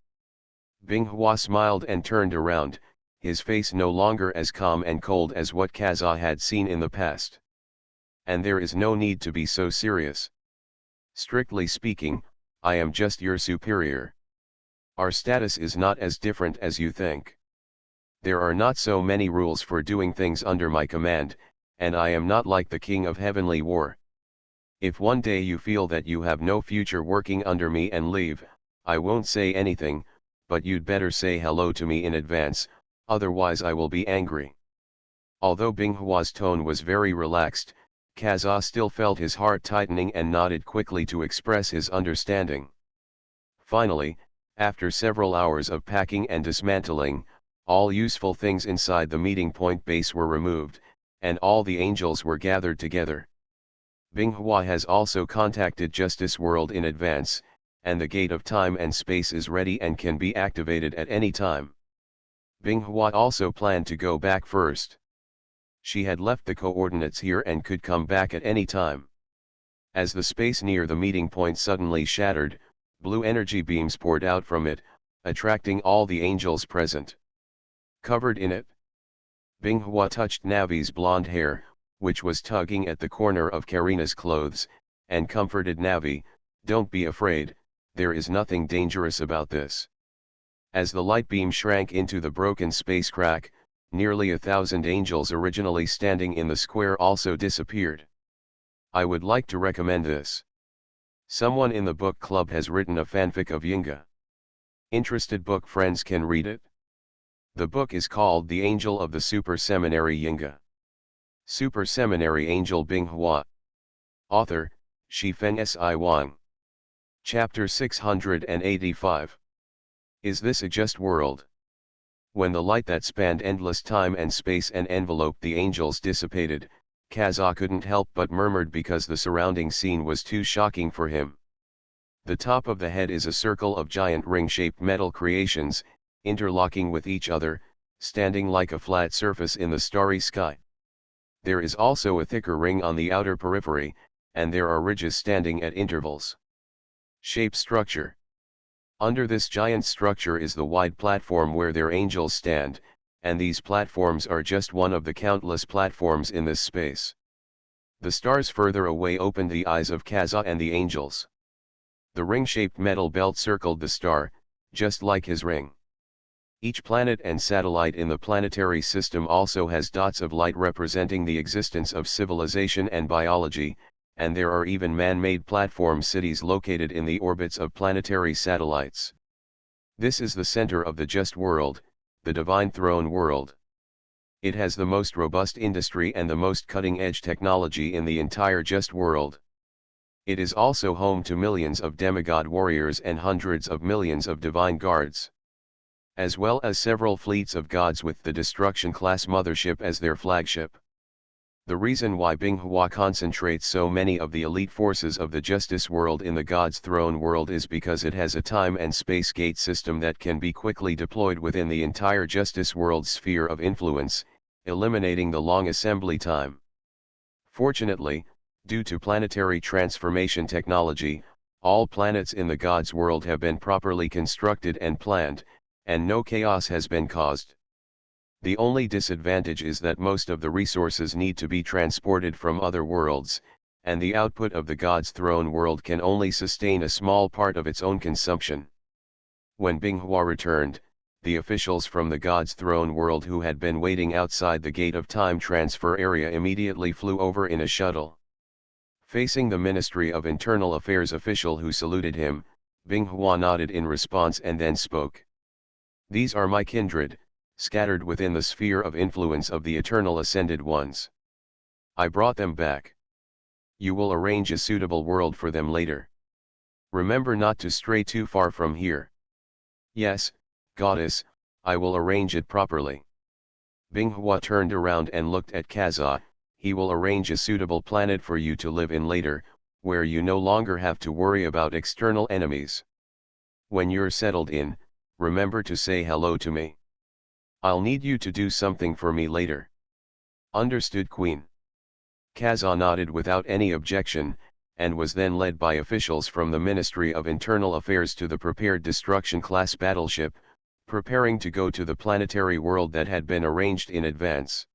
Binghua smiled and turned around, his face no longer as calm and cold as what Kaza had seen in the past. And there is no need to be so serious. Strictly speaking, I am just your superior. Our status is not as different as you think. There are not so many rules for doing things under my command, and I am not like the King of Heavenly War. If one day you feel that you have no future working under me and leave, I won't say anything, but you'd better say hello to me in advance, otherwise I will be angry. Although Binghua's tone was very relaxed, Kaza still felt his heart tightening and nodded quickly to express his understanding. Finally, after several hours of packing and dismantling, all useful things inside the meeting point base were removed, and all the angels were gathered together. Binghua has also contacted Justice World in advance, and the Gate of Time and Space is ready and can be activated at any time. Binghua also planned to go back first. She had left the coordinates here and could come back at any time. As the space near the meeting point suddenly shattered, blue energy beams poured out from it, attracting all the angels present. Covered in it. Binghua touched Navi's blonde hair, which was tugging at the corner of Karina's clothes, and comforted Navi, "Don't be afraid, there is nothing dangerous about this." As the light beam shrank into the broken space crack, nearly 1,000 angels originally standing in the square also disappeared. I would like to recommend this. Someone in the book club has written a fanfic of Yinga. Interested book friends can read it. The book is called The Angel of the Super Seminary Yinga. Super Seminary Angel Binghua. Author, Shifeng Si Wang. Chapter 685. Is this a just world? When the light that spanned endless time and space and enveloped the angels dissipated, Kaza couldn't help but murmured because the surrounding scene was too shocking for him. The top of the head is a circle of giant ring-shaped metal creations, interlocking with each other, standing like a flat surface in the starry sky. There is also a thicker ring on the outer periphery, and there are ridges standing at intervals. Shape structure. Under this giant structure is the wide platform where their angels stand, and these platforms are just one of the countless platforms in this space. The stars further away opened the eyes of Kaza and the angels. The ring-shaped metal belt circled the star, just like his ring. Each planet and satellite in the planetary system also has dots of light representing the existence of civilization and biology, and there are even man-made platform cities located in the orbits of planetary satellites. This is the center of the just world, the divine throne world. It has the most robust industry and the most cutting-edge technology in the entire just world. It is also home to millions of demigod warriors and hundreds of millions of divine guards, as well as several fleets of gods with the Destruction-class mothership as their flagship. The reason why Binghua concentrates so many of the elite forces of the Justice World in the God's Throne World is because it has a time and space gate system that can be quickly deployed within the entire Justice World's sphere of influence, eliminating the long assembly time. Fortunately, due to planetary transformation technology, all planets in the God's World have been properly constructed and planned, and no chaos has been caused. The only disadvantage is that most of the resources need to be transported from other worlds, and the output of the God's Throne World can only sustain a small part of its own consumption. When Binghua returned, the officials from the God's throne world who had been waiting outside the gate of time transfer area immediately flew over in a shuttle. Facing the Ministry of Internal Affairs official who saluted him, Binghua nodded in response and then spoke. These are my kindred, scattered within the sphere of influence of the Eternal Ascended Ones. I brought them back. You will arrange a suitable world for them later. Remember not to stray too far from here. Yes, Goddess, I will arrange it properly. Binghua turned around and looked at Kaza. He will arrange a suitable planet for you to live in later, where you no longer have to worry about external enemies. When you're settled in, remember to say hello to me. I'll need you to do something for me later. Understood, Queen. Kaza nodded without any objection, and was then led by officials from the Ministry of Internal Affairs to the prepared destruction-class battleship, preparing to go to the planetary world that had been arranged in advance.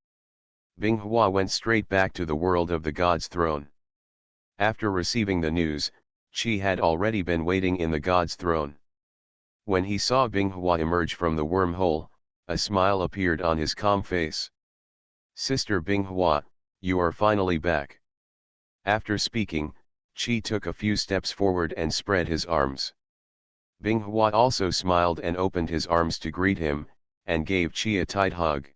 Binghua went straight back to the world of the God's throne. After receiving the news, Qi had already been waiting in the God's throne. When he saw Binghua emerge from the wormhole, a smile appeared on his calm face. Sister Binghua, you are finally back. After speaking, Qi took a few steps forward and spread his arms. Binghua also smiled and opened his arms to greet him, and gave Qi a tight hug.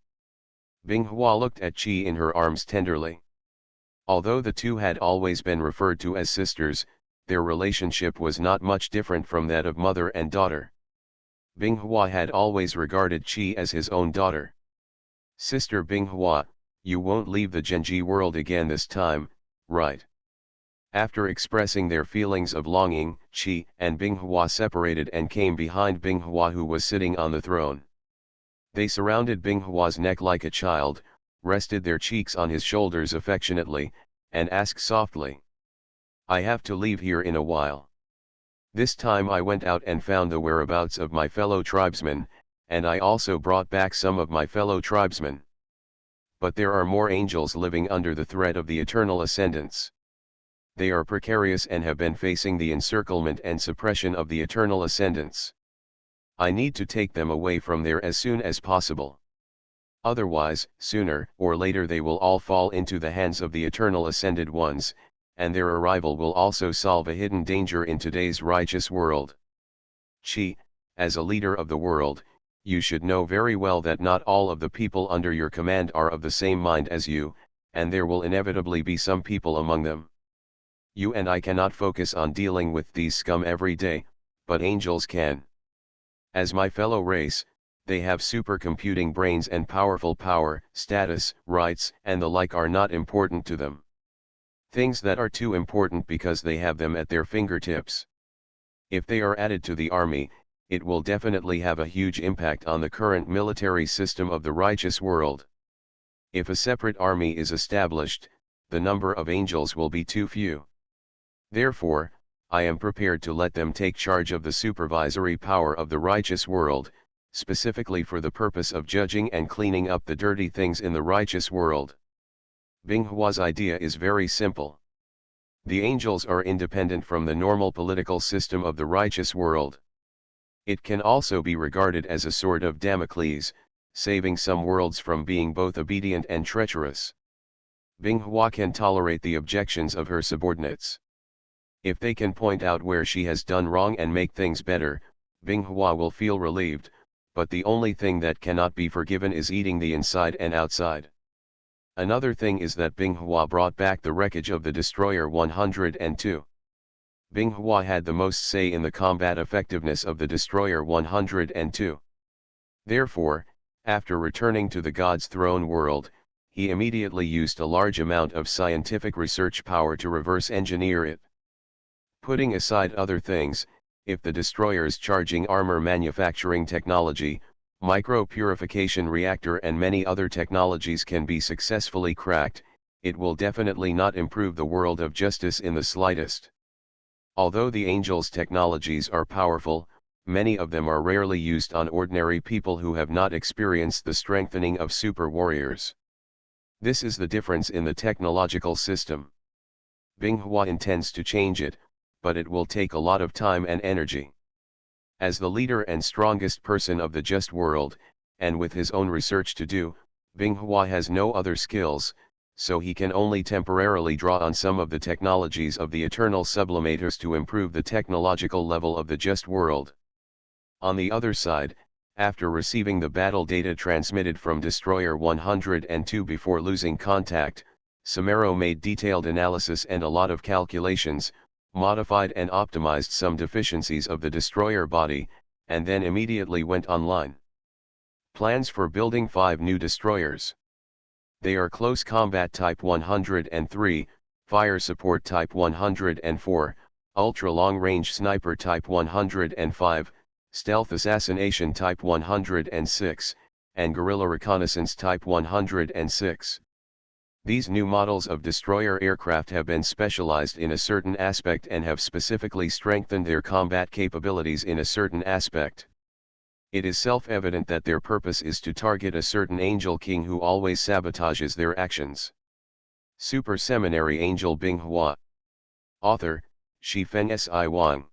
Binghua looked at Qi in her arms tenderly. Although the two had always been referred to as sisters, their relationship was not much different from that of mother and daughter. Binghua had always regarded Qi as his own daughter. Sister Binghua, you won't leave the Genji world again this time, right? After expressing their feelings of longing, Qi and Binghua separated and came behind Binghua, who was sitting on the throne. They surrounded Binghua's neck like a child, rested their cheeks on his shoulders affectionately, and asked softly. I have to leave here in a while. This time I went out and found the whereabouts of my fellow tribesmen, and I also brought back some of my fellow tribesmen. But there are more angels living under the threat of the eternal ascendants. They are precarious and have been facing the encirclement and suppression of the eternal ascendants. I need to take them away from there as soon as possible. Otherwise, sooner or later they will all fall into the hands of the eternal ascended ones, and their arrival will also solve a hidden danger in today's righteous world. Qi, as a leader of the world, you should know very well that not all of the people under your command are of the same mind as you, and there will inevitably be some people among them. You and I cannot focus on dealing with these scum every day, but angels can. As my fellow race, they have supercomputing brains, and powerful power, status, rights, and the like are not important to them. Things that are too important because they have them at their fingertips. If they are added to the army, it will definitely have a huge impact on the current military system of the righteous world. If a separate army is established, the number of angels will be too few. Therefore, I am prepared to let them take charge of the supervisory power of the righteous world, specifically for the purpose of judging and cleaning up the dirty things in the righteous world. Binghua's idea is very simple. The angels are independent from the normal political system of the righteous world. It can also be regarded as a sword of Damocles, saving some worlds from being both obedient and treacherous. Binghua can tolerate the objections of her subordinates. If they can point out where she has done wrong and make things better, Binghua will feel relieved, but the only thing that cannot be forgiven is eating the inside and outside. Another thing is that Binghua brought back the wreckage of the Destroyer 102. Binghua had the most say in the combat effectiveness of the Destroyer 102. Therefore, after returning to the God's throne world, he immediately used a large amount of scientific research power to reverse engineer it. Putting aside other things, if the destroyer's charging armor manufacturing technology, micro-purification reactor and many other technologies can be successfully cracked, it will definitely not improve the world of justice in the slightest. Although the angels' technologies are powerful, many of them are rarely used on ordinary people who have not experienced the strengthening of super warriors. This is the difference in the technological system. Binghua intends to change it, but it will take a lot of time and energy. As the leader and strongest person of the just world, and with his own research to do, Binghua has no other skills, so he can only temporarily draw on some of the technologies of the eternal sublimators to improve the technological level of the just world. On the other side, after receiving the battle data transmitted from Destroyer 102 before losing contact, Seminary made detailed analysis and a lot of calculations, modified and optimized some deficiencies of the destroyer body, and then immediately went online. Plans for building 5 new destroyers. They are Close Combat Type 103, Fire Support Type 104, Ultra Long Range Sniper Type 105, Stealth Assassination Type 106, and Guerrilla Reconnaissance Type 106. These new models of destroyer aircraft have been specialized in a certain aspect and have specifically strengthened their combat capabilities in a certain aspect. It is self-evident that their purpose is to target a certain angel king who always sabotages their actions. Super Seminary Angel Binghua. Author, Shifeng Si Wang.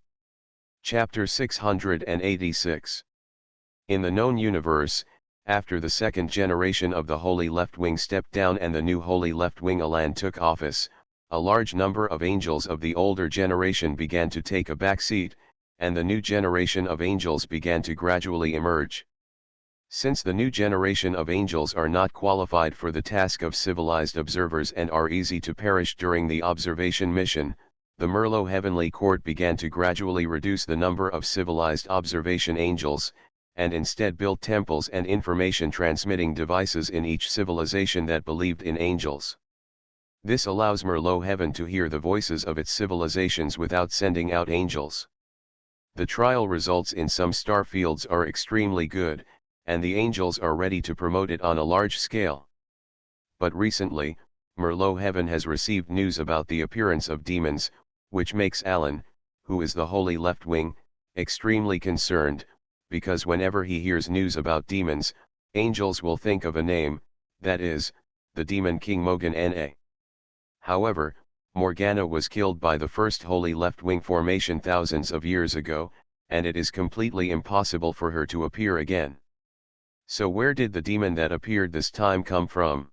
Chapter 686. In the known universe, after the second generation of the Holy Left Wing stepped down and the new Holy Left Wing Alan took office, a large number of angels of the older generation began to take a back seat, and the new generation of angels began to gradually emerge. Since the new generation of angels are not qualified for the task of civilized observers and are easy to perish during the observation mission, the Merlot Heavenly Court began to gradually reduce the number of civilized observation angels, and instead built temples and information transmitting devices in each civilization that believed in angels. This allows Merlot Heaven to hear the voices of its civilizations without sending out angels. The trial results in some star fields are extremely good, and the angels are ready to promote it on a large scale. But recently, Merlot Heaven has received news about the appearance of demons, which makes Alan, who is the Holy Left Wing, extremely concerned, because whenever he hears news about demons, angels will think of a name, that is, the demon king Morgana. However, Morgana was killed by the first Holy Left Wing formation thousands of years ago, and it is completely impossible for her to appear again. So where did the demon that appeared this time come from?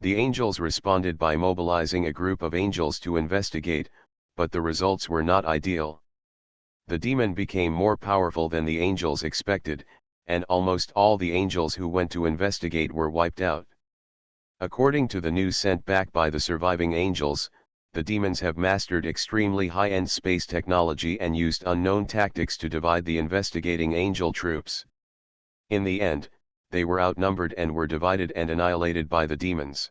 The angels responded by mobilizing a group of angels to investigate, but the results were not ideal. The demon became more powerful than the angels expected, and almost all the angels who went to investigate were wiped out. According to the news sent back by the surviving angels, the demons have mastered extremely high-end space technology and used unknown tactics to divide the investigating angel troops. In the end, they were outnumbered and were divided and annihilated by the demons.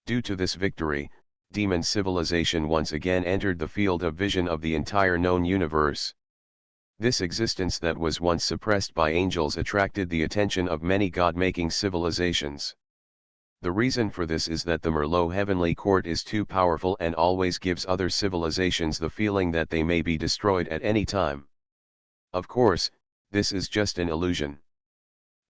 Due to this victory, demon civilization once again entered the field of vision of the entire known universe. This existence that was once suppressed by angels attracted the attention of many god-making civilizations. The reason for this is that the Merlot Heavenly Court is too powerful and always gives other civilizations the feeling that they may be destroyed at any time. Of course, this is just an illusion.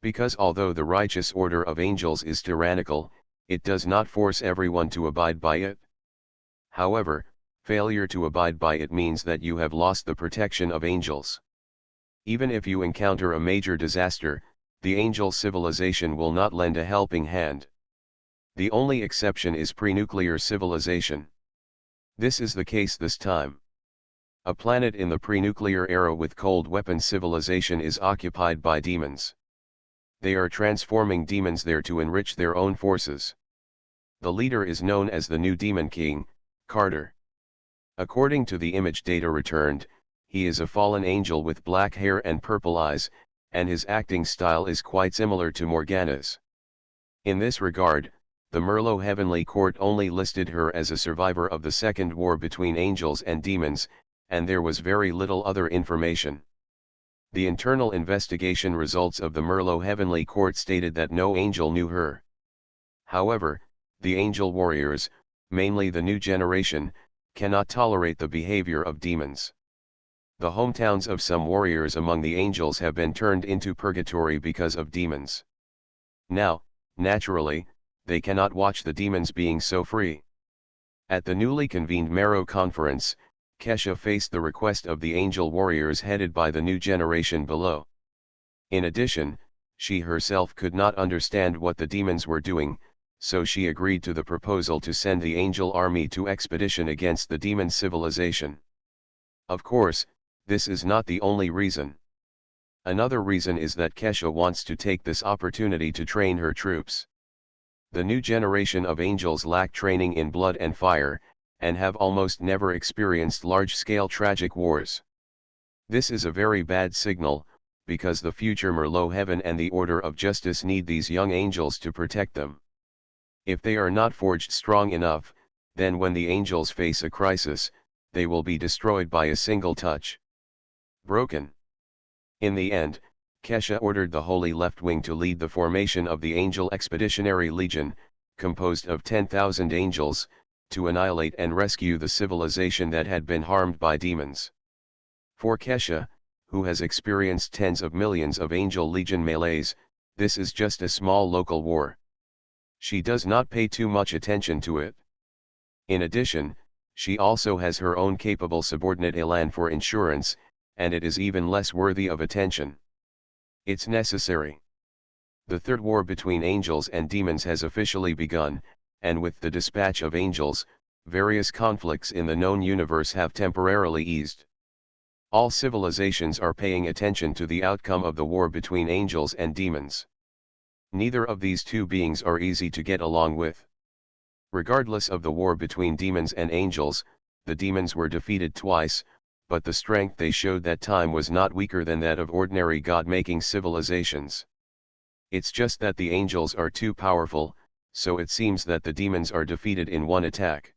Because although the righteous order of angels is tyrannical, it does not force everyone to abide by it. However, failure to abide by it means that you have lost the protection of angels. Even if you encounter a major disaster, the angel civilization will not lend a helping hand. The only exception is pre-nuclear civilization. This is the case this time. A planet in the pre-nuclear era with cold weapon civilization is occupied by demons. They are transforming demons there to enrich their own forces. The leader is known as the new Demon King, Carter. According to the image data returned, he is a fallen angel with black hair and purple eyes, and his acting style is quite similar to Morgana's. In this regard, the Merlot Heavenly Court only listed her as a survivor of the second war between angels and demons, and there was very little other information. The internal investigation results of the Merlot Heavenly Court stated that no angel knew her. However, the angel warriors, mainly the new generation, cannot tolerate the behavior of demons. The hometowns of some warriors among the angels have been turned into purgatory because of demons. Now, naturally, they cannot watch the demons being so free. At the newly convened Marrow Conference, Kesha faced the request of the angel warriors headed by the new generation below. In addition, she herself could not understand what the demons were doing, so she agreed to the proposal to send the angel army to expedition against the demon civilization. Of course, this is not the only reason. Another reason is that Kesha wants to take this opportunity to train her troops. The new generation of angels lack training in blood and fire, and have almost never experienced large-scale tragic wars. This is a very bad signal, because the future Merlot Heaven and the Order of Justice need these young angels to protect them. If they are not forged strong enough, then when the angels face a crisis, they will be destroyed by a single touch. Broken. In the end, Kesha ordered the Holy Left Wing to lead the formation of the Angel Expeditionary Legion, composed of 10,000 angels, to annihilate and rescue the civilization that had been harmed by demons. For Kesha, who has experienced tens of millions of Angel Legion melees, this is just a small local war. She does not pay too much attention to it. In addition, she also has her own capable subordinate Elan for insurance, and it is even less worthy of attention. It's necessary. The third war between angels and demons has officially begun, and with the dispatch of angels, various conflicts in the known universe have temporarily eased. All civilizations are paying attention to the outcome of the war between angels and demons. Neither of these two beings are easy to get along with. Regardless of the war between demons and angels, the demons were defeated twice, but the strength they showed that time was not weaker than that of ordinary God-making civilizations. It's just that the angels are too powerful, so it seems that the demons are defeated in one attack.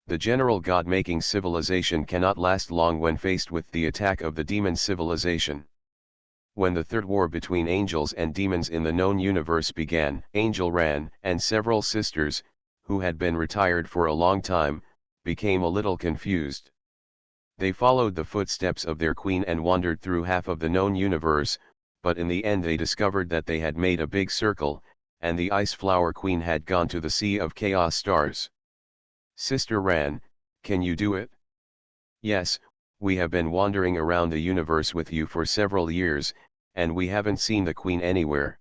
The general God-making civilization cannot last long when faced with the attack of the demon civilization. When the third war between angels and demons in the known universe began, Angel Ran and several sisters, who had been retired for a long time, became a little confused. They followed the footsteps of their queen and wandered through half of the known universe, but in the end they discovered that they had made a big circle, and the Ice Flower Queen had gone to the Sea of Chaos Stars. Sister Ran, can you do it? Yes, we have been wandering around the universe with you for several years, and we haven't seen the Queen anywhere.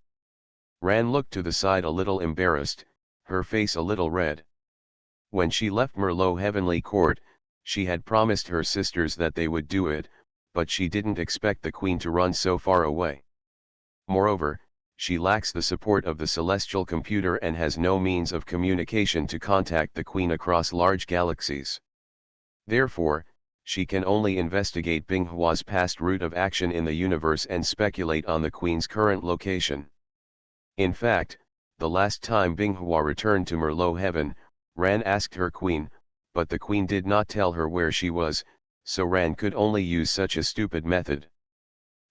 Ran looked to the side a little embarrassed, her face a little red. When she left Merlot Heavenly Court, she had promised her sisters that they would do it, but she didn't expect the Queen to run so far away. Moreover, she lacks the support of the celestial computer and has no means of communication to contact the Queen across large galaxies. Therefore, she can only investigate Binghua's past route of action in the universe and speculate on the Queen's current location. In fact, the last time Binghua returned to Merlot Heaven, Ran asked her Queen, but the Queen did not tell her where she was, so Ran could only use such a stupid method.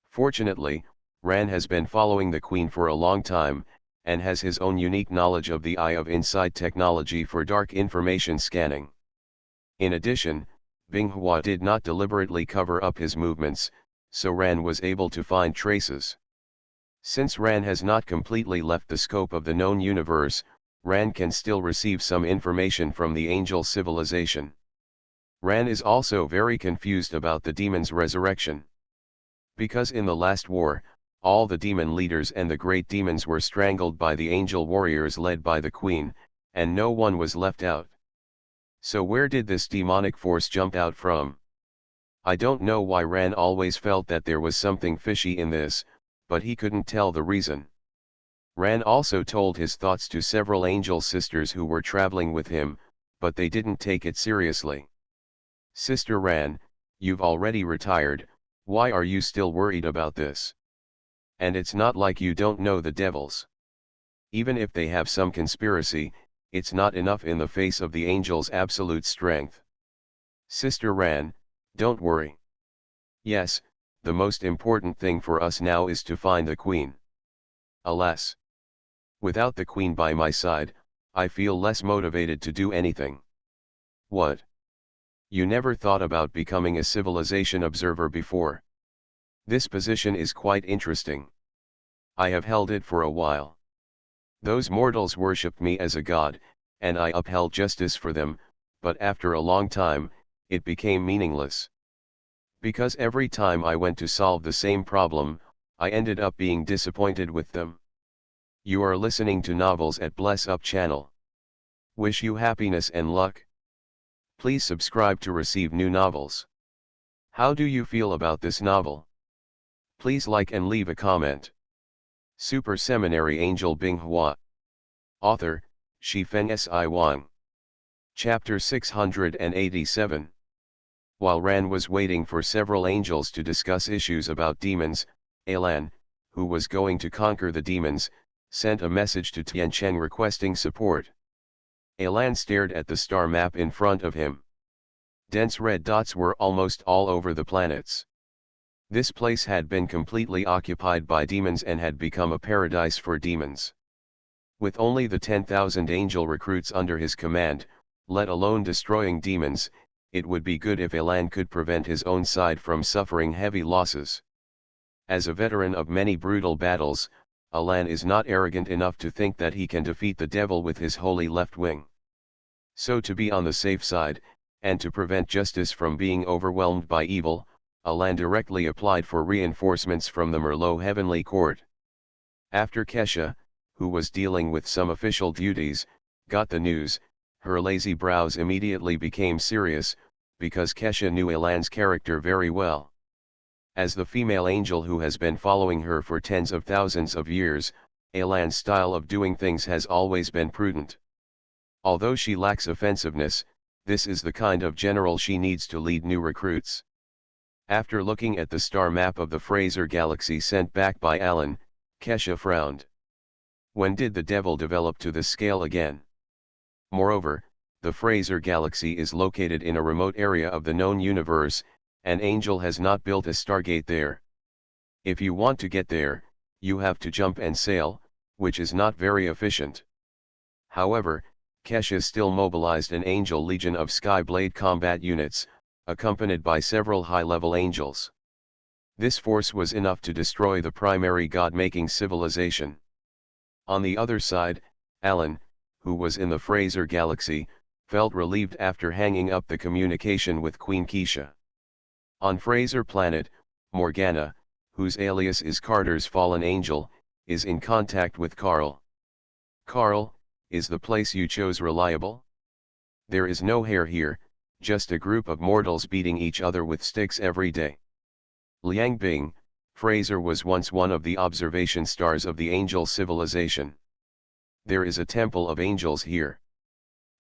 Fortunately, Ran has been following the Queen for a long time, and has his own unique knowledge of the Eye of Insight technology for dark information scanning. In addition, Binghua did not deliberately cover up his movements, so Ran was able to find traces. Since Ran has not completely left the scope of the known universe, Ran can still receive some information from the angel civilization. Ran is also very confused about the demon's resurrection. Because in the last war, all the demon leaders and the great demons were strangled by the angel warriors led by the Queen, and no one was left out. So where did this demonic force jump out from? I don't know why Ran always felt that there was something fishy in this, but he couldn't tell the reason. Ran also told his thoughts to several angel sisters who were traveling with him, but they didn't take it seriously. Sister Ran, you've already retired, why are you still worried about this? And it's not like you don't know the devils. Even if they have some conspiracy, it's not enough in the face of the angel's absolute strength. Sister Ran, don't worry. Yes, the most important thing for us now is to find the Queen. Alas! Without the Queen by my side, I feel less motivated to do anything. What? You never thought about becoming a civilization observer before? This position is quite interesting. I have held it for a while. Those mortals worshipped me as a god, and I upheld justice for them, but after a long time, it became meaningless. Because every time I went to solve the same problem, I ended up being disappointed with them. You are listening to Novels at Bless Up channel. Wish you happiness and luck. Please subscribe to receive new novels. How do you feel about this novel? Please like and leave a comment. Super Seminary Angel Binghua. Author, Shifen Si Wang. Chapter 687. While Ran was waiting for several angels to discuss issues about demons, Alan, who was going to conquer the demons, sent a message to Tiancheng requesting support. Alan stared at the star map in front of him. Dense red dots were almost all over the planets. This place had been completely occupied by demons and had become a paradise for demons. With only the 10,000 angel recruits under his command, let alone destroying demons, it would be good if Alan could prevent his own side from suffering heavy losses. As a veteran of many brutal battles, Alan is not arrogant enough to think that he can defeat the devil with his holy left wing. So to be on the safe side, and to prevent justice from being overwhelmed by evil, Alan directly applied for reinforcements from the Merlot Heavenly Court. After Kesha, who was dealing with some official duties, got the news, her lazy brows immediately became serious, because Kesha knew Alan's character very well. As the female angel who has been following her for tens of thousands of years, Alan's style of doing things has always been prudent. Although she lacks offensiveness, this is the kind of general she needs to lead new recruits. After looking at the star map of the Fraser galaxy sent back by Alan, Kesha frowned. When did the devil develop to this scale again? Moreover, the Fraser galaxy is located in a remote area of the known universe, and Angel has not built a stargate there. If you want to get there, you have to jump and sail, which is not very efficient. However, Kesha still mobilized an Angel legion of Skyblade combat units, accompanied by several high-level angels. This force was enough to destroy the primary god-making civilization. On the other side, Alan, who was in the Fraser galaxy, felt relieved after hanging up the communication with Queen Keisha. On Fraser planet, Morgana, whose alias is Carter's fallen angel, is in contact with Carl. Carl, is the place you chose reliable? There is no hair here, just a group of mortals beating each other with sticks every day. Liangbing, Fraser was once one of the observation stars of the angel civilization. There is a temple of angels here.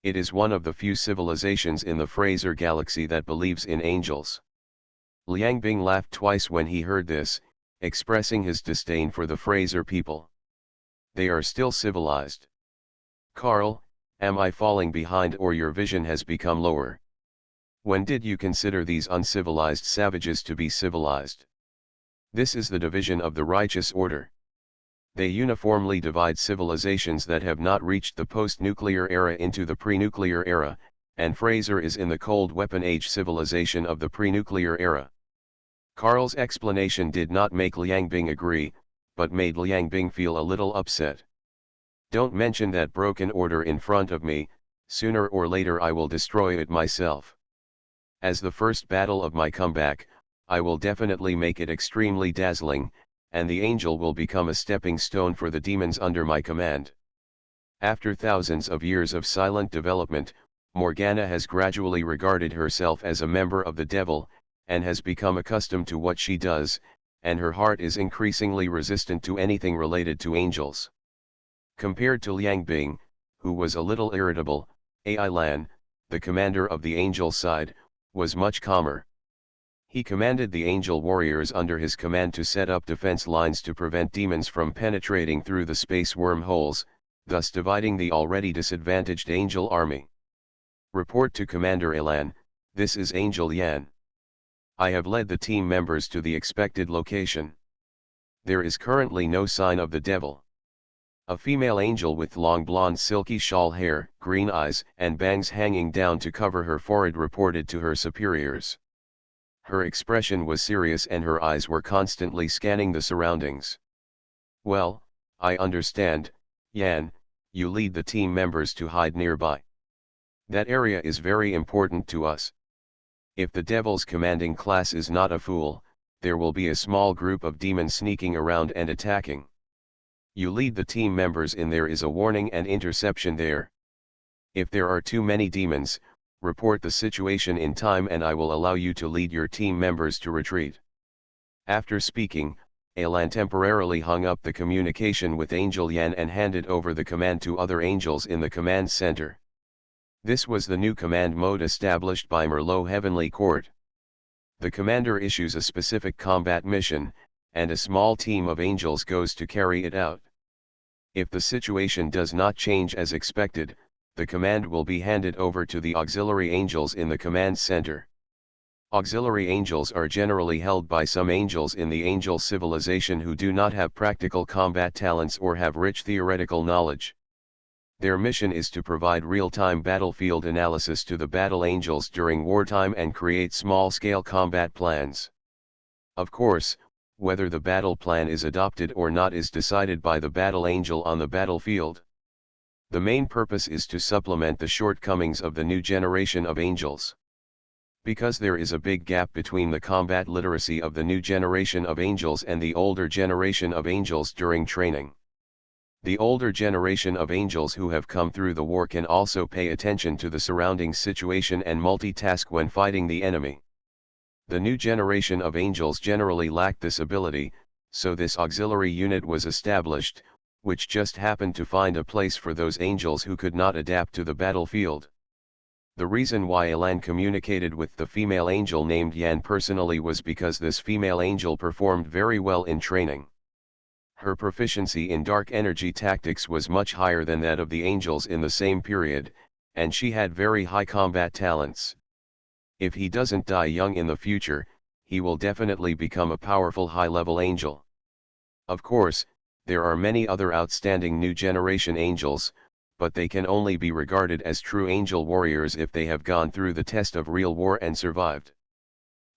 It is one of the few civilizations in the Fraser galaxy that believes in angels. Liangbing laughed twice when he heard this, expressing his disdain for the Fraser people. They are still civilized. Carl, am I falling behind or your vision has become lower? When did you consider these uncivilized savages to be civilized? This is the division of the righteous order. They uniformly divide civilizations that have not reached the post-nuclear era into the pre-nuclear era, and Fraser is in the cold weapon age civilization of the pre-nuclear era. Carl's explanation did not make Liangbing agree, but made Liangbing feel a little upset. Don't mention that broken order in front of me, sooner or later I will destroy it myself. As the first battle of my comeback, I will definitely make it extremely dazzling, and the angel will become a stepping stone for the demons under my command. After thousands of years of silent development, Morgana has gradually regarded herself as a member of the devil, and has become accustomed to what she does, and her heart is increasingly resistant to anything related to angels. Compared to Liangbing, who was a little irritable, Ai Lan, the commander of the angel side, was much calmer. He commanded the angel warriors under his command to set up defense lines to prevent demons from penetrating through the space wormholes, thus dividing the already disadvantaged angel army. Report to Commander Elan, this is Angel Yan. I have led the team members to the expected location. There is currently no sign of the devil. A female angel with long blonde silky shawl hair, green eyes, and bangs hanging down to cover her forehead reported to her superiors. Her expression was serious and her eyes were constantly scanning the surroundings. Well, I understand, Yan, you lead the team members to hide nearby. That area is very important to us. If the devil's commanding class is not a fool, there will be a small group of demons sneaking around and attacking. You lead the team members in. There is a warning and interception there. If there are too many demons, report the situation in time and I will allow you to lead your team members to retreat. After speaking, Alan temporarily hung up the communication with Angel Yan and handed over the command to other angels in the command center. This was the new command mode established by Merlot Heavenly Court. The commander issues a specific combat mission, and a small team of angels goes to carry it out. If the situation does not change as expected, the command will be handed over to the auxiliary angels in the command center. Auxiliary angels are generally held by some angels in the angel civilization who do not have practical combat talents or have rich theoretical knowledge. Their mission is to provide real-time battlefield analysis to the battle angels during wartime and create small-scale combat plans. Of course, whether the battle plan is adopted or not is decided by the battle angel on the battlefield. The main purpose is to supplement the shortcomings of the new generation of angels. Because there is a big gap between the combat literacy of the new generation of angels and the older generation of angels during training. The older generation of angels who have come through the war can also pay attention to the surrounding situation and multitask when fighting the enemy. The new generation of angels generally lack this ability, so this auxiliary unit was established, which just happened to find a place for those angels who could not adapt to the battlefield. The reason why Elan communicated with the female angel named Yan personally was because this female angel performed very well in training. Her proficiency in dark energy tactics was much higher than that of the angels in the same period, and she had very high combat talents. If he doesn't die young in the future, he will definitely become a powerful high-level angel. Of course, there are many other outstanding new generation angels, but they can only be regarded as true angel warriors if they have gone through the test of real war and survived.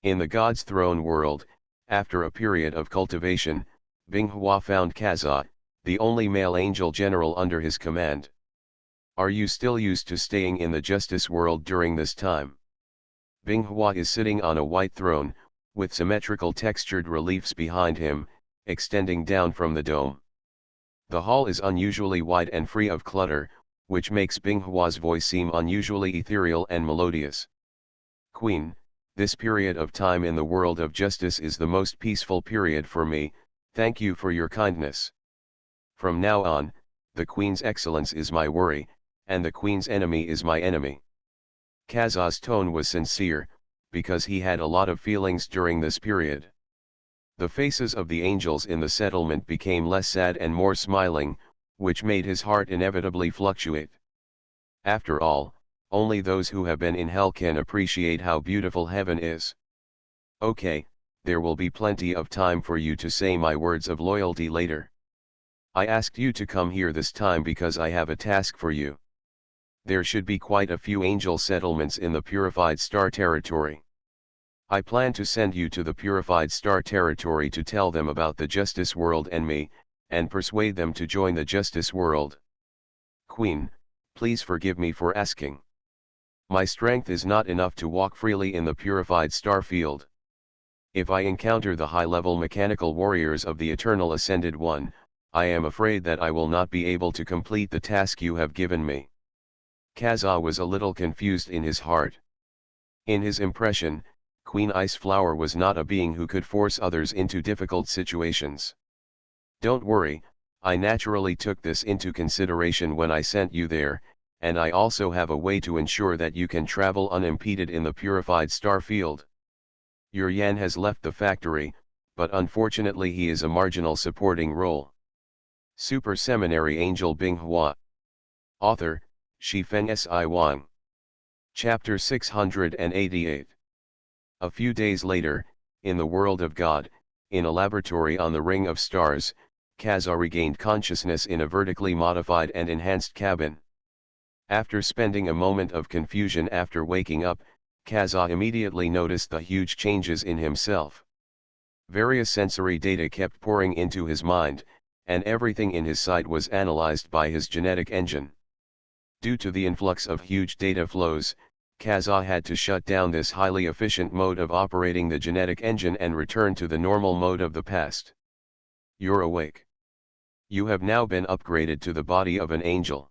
In the God's Throne world, after a period of cultivation, Binghua found Kaza, the only male angel general under his command. Are you still used to staying in the justice world during this time? Binghua is sitting on a white throne, with symmetrical textured reliefs behind him, extending down from the dome. The hall is unusually wide and free of clutter, which makes Binghua's voice seem unusually ethereal and melodious. Queen, this period of time in the world of justice is the most peaceful period for me, thank you for your kindness. From now on, the Queen's excellence is my worry, and the Queen's enemy is my enemy. Kaza's tone was sincere, because he had a lot of feelings during this period. The faces of the angels in the settlement became less sad and more smiling, which made his heart inevitably fluctuate. After all, only those who have been in hell can appreciate how beautiful heaven is. Okay, there will be plenty of time for you to say my words of loyalty later. I asked you to come here this time because I have a task for you. There should be quite a few angel settlements in the Purified Star territory. I plan to send you to the Purified Star territory to tell them about the Justice World and me, and persuade them to join the Justice World. Queen, please forgive me for asking. My strength is not enough to walk freely in the Purified Star field. If I encounter the high-level mechanical warriors of the Eternal Ascended One, I am afraid that I will not be able to complete the task you have given me. Kaza was a little confused in his heart. In his impression, Queen Iceflower was not a being who could force others into difficult situations. Don't worry, I naturally took this into consideration when I sent you there, and I also have a way to ensure that you can travel unimpeded in the Purified Star field. Your Yan has left the factory, but unfortunately he is a marginal supporting role. Super Seminary Angel Binghua. Author, Shifeng Si Wang. Chapter 688. A few days later, in the world of God, in a laboratory on the Ring of Stars, Kaza regained consciousness in a vertically modified and enhanced cabin. After spending a moment of confusion after waking up, Kaza immediately noticed the huge changes in himself. Various sensory data kept pouring into his mind, and everything in his sight was analyzed by his genetic engine. Due to the influx of huge data flows, Kaza had to shut down this highly efficient mode of operating the genetic engine and return to the normal mode of the past. You're awake. You have now been upgraded to the body of an angel.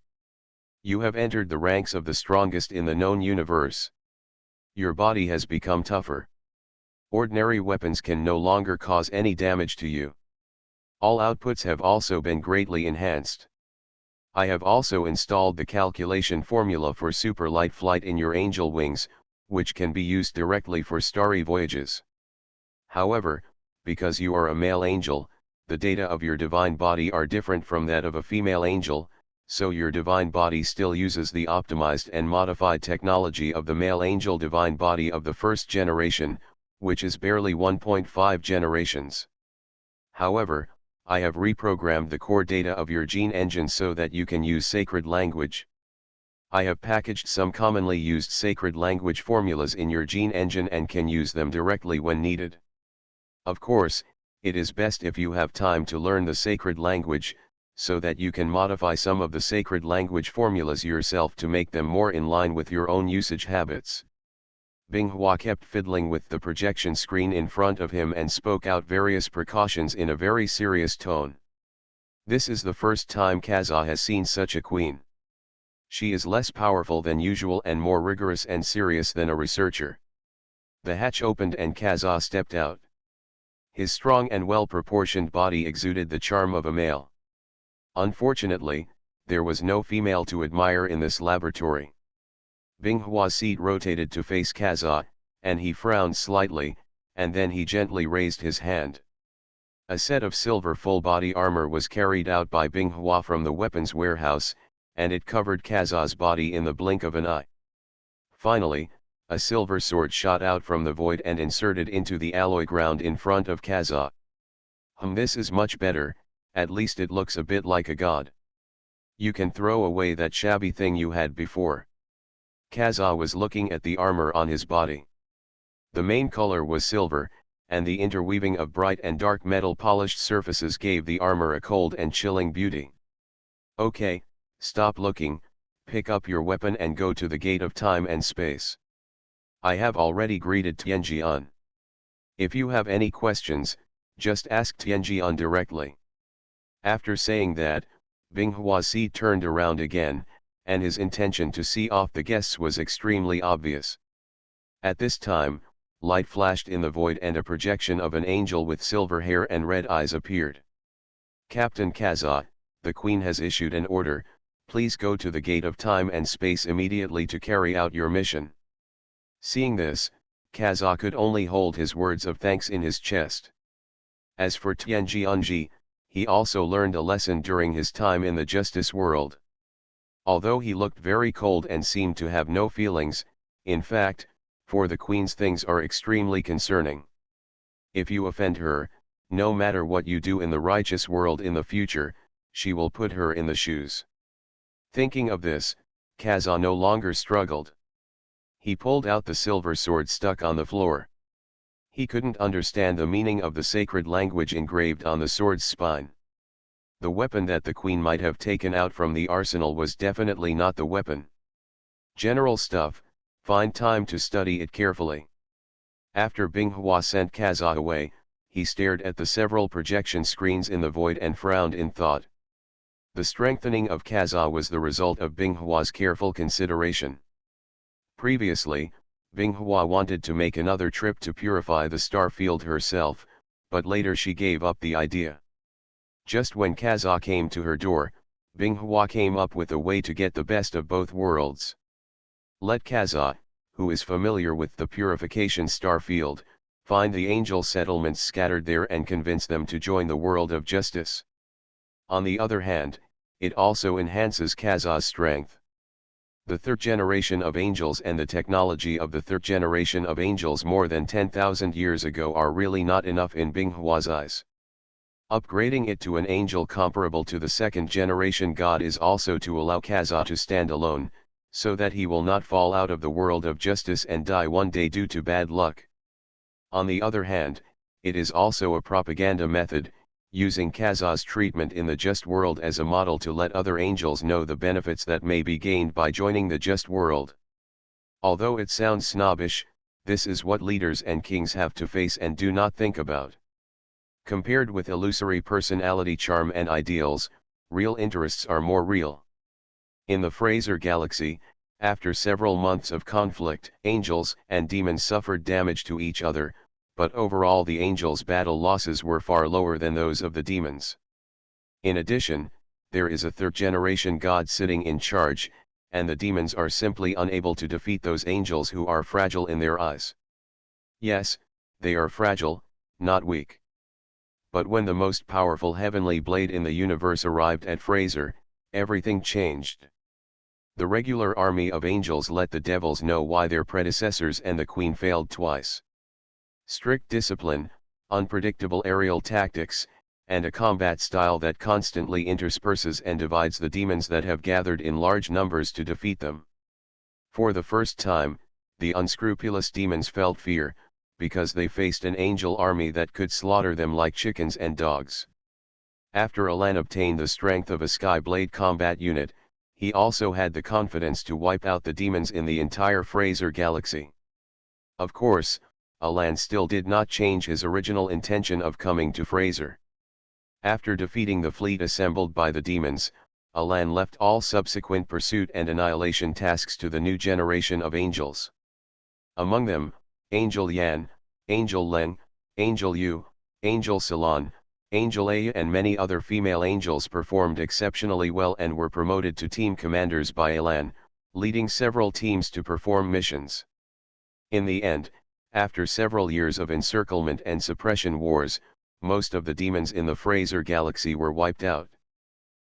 You have entered the ranks of the strongest in the known universe. Your body has become tougher. Ordinary weapons can no longer cause any damage to you. All outputs have also been greatly enhanced. I have also installed the calculation formula for super light flight in your angel wings, which can be used directly for starry voyages. However, because you are a male angel, the data of your divine body are different from that of a female angel, so your divine body still uses the optimized and modified technology of the male angel divine body of the first generation, which is barely 1.5 generations. However, I have reprogrammed the core data of your gene engine so that you can use sacred language. I have packaged some commonly used sacred language formulas in your gene engine and can use them directly when needed. Of course, it is best if you have time to learn the sacred language, so that you can modify some of the sacred language formulas yourself to make them more in line with your own usage habits. Binghua kept fiddling with the projection screen in front of him and spoke out various precautions in a very serious tone. This is the first time Kaza has seen such a queen. She is less powerful than usual and more rigorous and serious than a researcher. The hatch opened and Kaza stepped out. His strong and well-proportioned body exuded the charm of a male. Unfortunately, there was no female to admire in this laboratory. Binghua's seat rotated to face Kaza, and he frowned slightly, and then he gently raised his hand. A set of silver full-body armor was carried out by Binghua from the weapons warehouse, and it covered Kaza's body in the blink of an eye. Finally, a silver sword shot out from the void and inserted into the alloy ground in front of Kaza. This is much better, at least it looks a bit like a god. You can throw away that shabby thing you had before. Kaza was looking at the armor on his body. The main color was silver, and the interweaving of bright and dark metal polished surfaces gave the armor a cold and chilling beauty. Okay, stop looking, pick up your weapon and go to the gate of time and space. I have already greeted Tianjian. If you have any questions, just ask Tianjian directly. After saying that, Binghua's seat turned around again, and his intention to see off the guests was extremely obvious. At this time, light flashed in the void and a projection of an angel with silver hair and red eyes appeared. Captain Kaza, the Queen has issued an order, please go to the gate of time and space immediately to carry out your mission. Seeing this, Kaza could only hold his words of thanks in his chest. As for Tianjianji, he also learned a lesson during his time in the justice world. Although he looked very cold and seemed to have no feelings, in fact, for the Queen's things are extremely concerning. If you offend her, no matter what you do in the righteous world in the future, she will put her in the shoes. Thinking of this, Kaza no longer struggled. He pulled out the silver sword stuck on the floor. He couldn't understand the meaning of the sacred language engraved on the sword's spine. The weapon that the Queen might have taken out from the arsenal was definitely not the weapon. General stuff, find time to study it carefully. After Binghua sent Kaza away, he stared at the several projection screens in the void and frowned in thought. The strengthening of Kaza was the result of Binghua's careful consideration. Previously, Binghua wanted to make another trip to purify the star field herself, but later she gave up the idea. Just when Kaza came to her door, Binghua came up with a way to get the best of both worlds. Let Kaza, who is familiar with the purification star field, find the angel settlements scattered there and convince them to join the world of justice. On the other hand, it also enhances Kaza's strength. The third generation of angels and the technology of the third generation of angels more than 10,000 years ago are really not enough in Binghua's eyes. Upgrading it to an angel comparable to the second generation god is also to allow Kaza to stand alone, so that he will not fall out of the world of justice and die one day due to bad luck. On the other hand, it is also a propaganda method, using Kaza's treatment in the just world as a model to let other angels know the benefits that may be gained by joining the just world. Although it sounds snobbish, this is what leaders and kings have to face and do not think about. Compared with illusory personality charm and ideals, real interests are more real. In the Fraser galaxy, after several months of conflict, angels and demons suffered damage to each other, but overall the angels' battle losses were far lower than those of the demons. In addition, there is a third-generation god sitting in charge, and the demons are simply unable to defeat those angels who are fragile in their eyes. Yes, they are fragile, not weak. But when the most powerful heavenly blade in the universe arrived at Fraser, everything changed. The regular army of angels let the devils know why their predecessors and the queen failed twice. Strict discipline, unpredictable aerial tactics, and a combat style that constantly intersperses and divides the demons that have gathered in large numbers to defeat them. For the first time, the unscrupulous demons felt fear, because they faced an angel army that could slaughter them like chickens and dogs. After Alan obtained the strength of a Skyblade combat unit, he also had the confidence to wipe out the demons in the entire Fraser galaxy. Of course, Alan still did not change his original intention of coming to Fraser. After defeating the fleet assembled by the demons, Alan left all subsequent pursuit and annihilation tasks to the new generation of angels. Among them, Angel Yan, Angel Leng, Angel Yu, Angel Salon, Angel Aya and many other female angels performed exceptionally well and were promoted to team commanders by Alan, leading several teams to perform missions. In the end, after several years of encirclement and suppression wars, most of the demons in the Fraser galaxy were wiped out.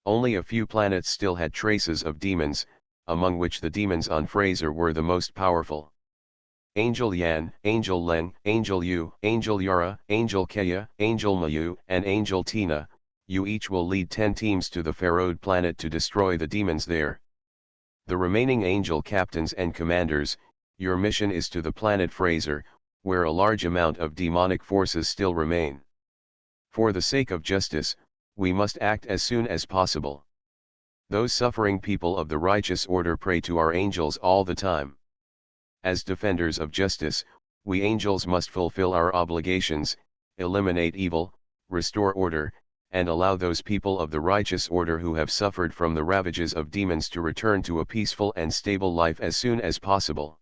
Only a few planets still had traces of demons, among which the demons on Fraser were the most powerful. Angel Yan, Angel Leng, Angel Yu, Angel Yara, Angel Kea, Angel Mayu, and Angel Tina, you each will lead 10 teams to the Farode planet to destroy the demons there. The remaining angel captains and commanders, your mission is to the planet Fraser, where a large amount of demonic forces still remain. For the sake of justice, we must act as soon as possible. Those suffering people of the righteous order pray to our angels all the time. As defenders of justice, we angels must fulfill our obligations, eliminate evil, restore order, and allow those people of the righteous order who have suffered from the ravages of demons to return to a peaceful and stable life as soon as possible.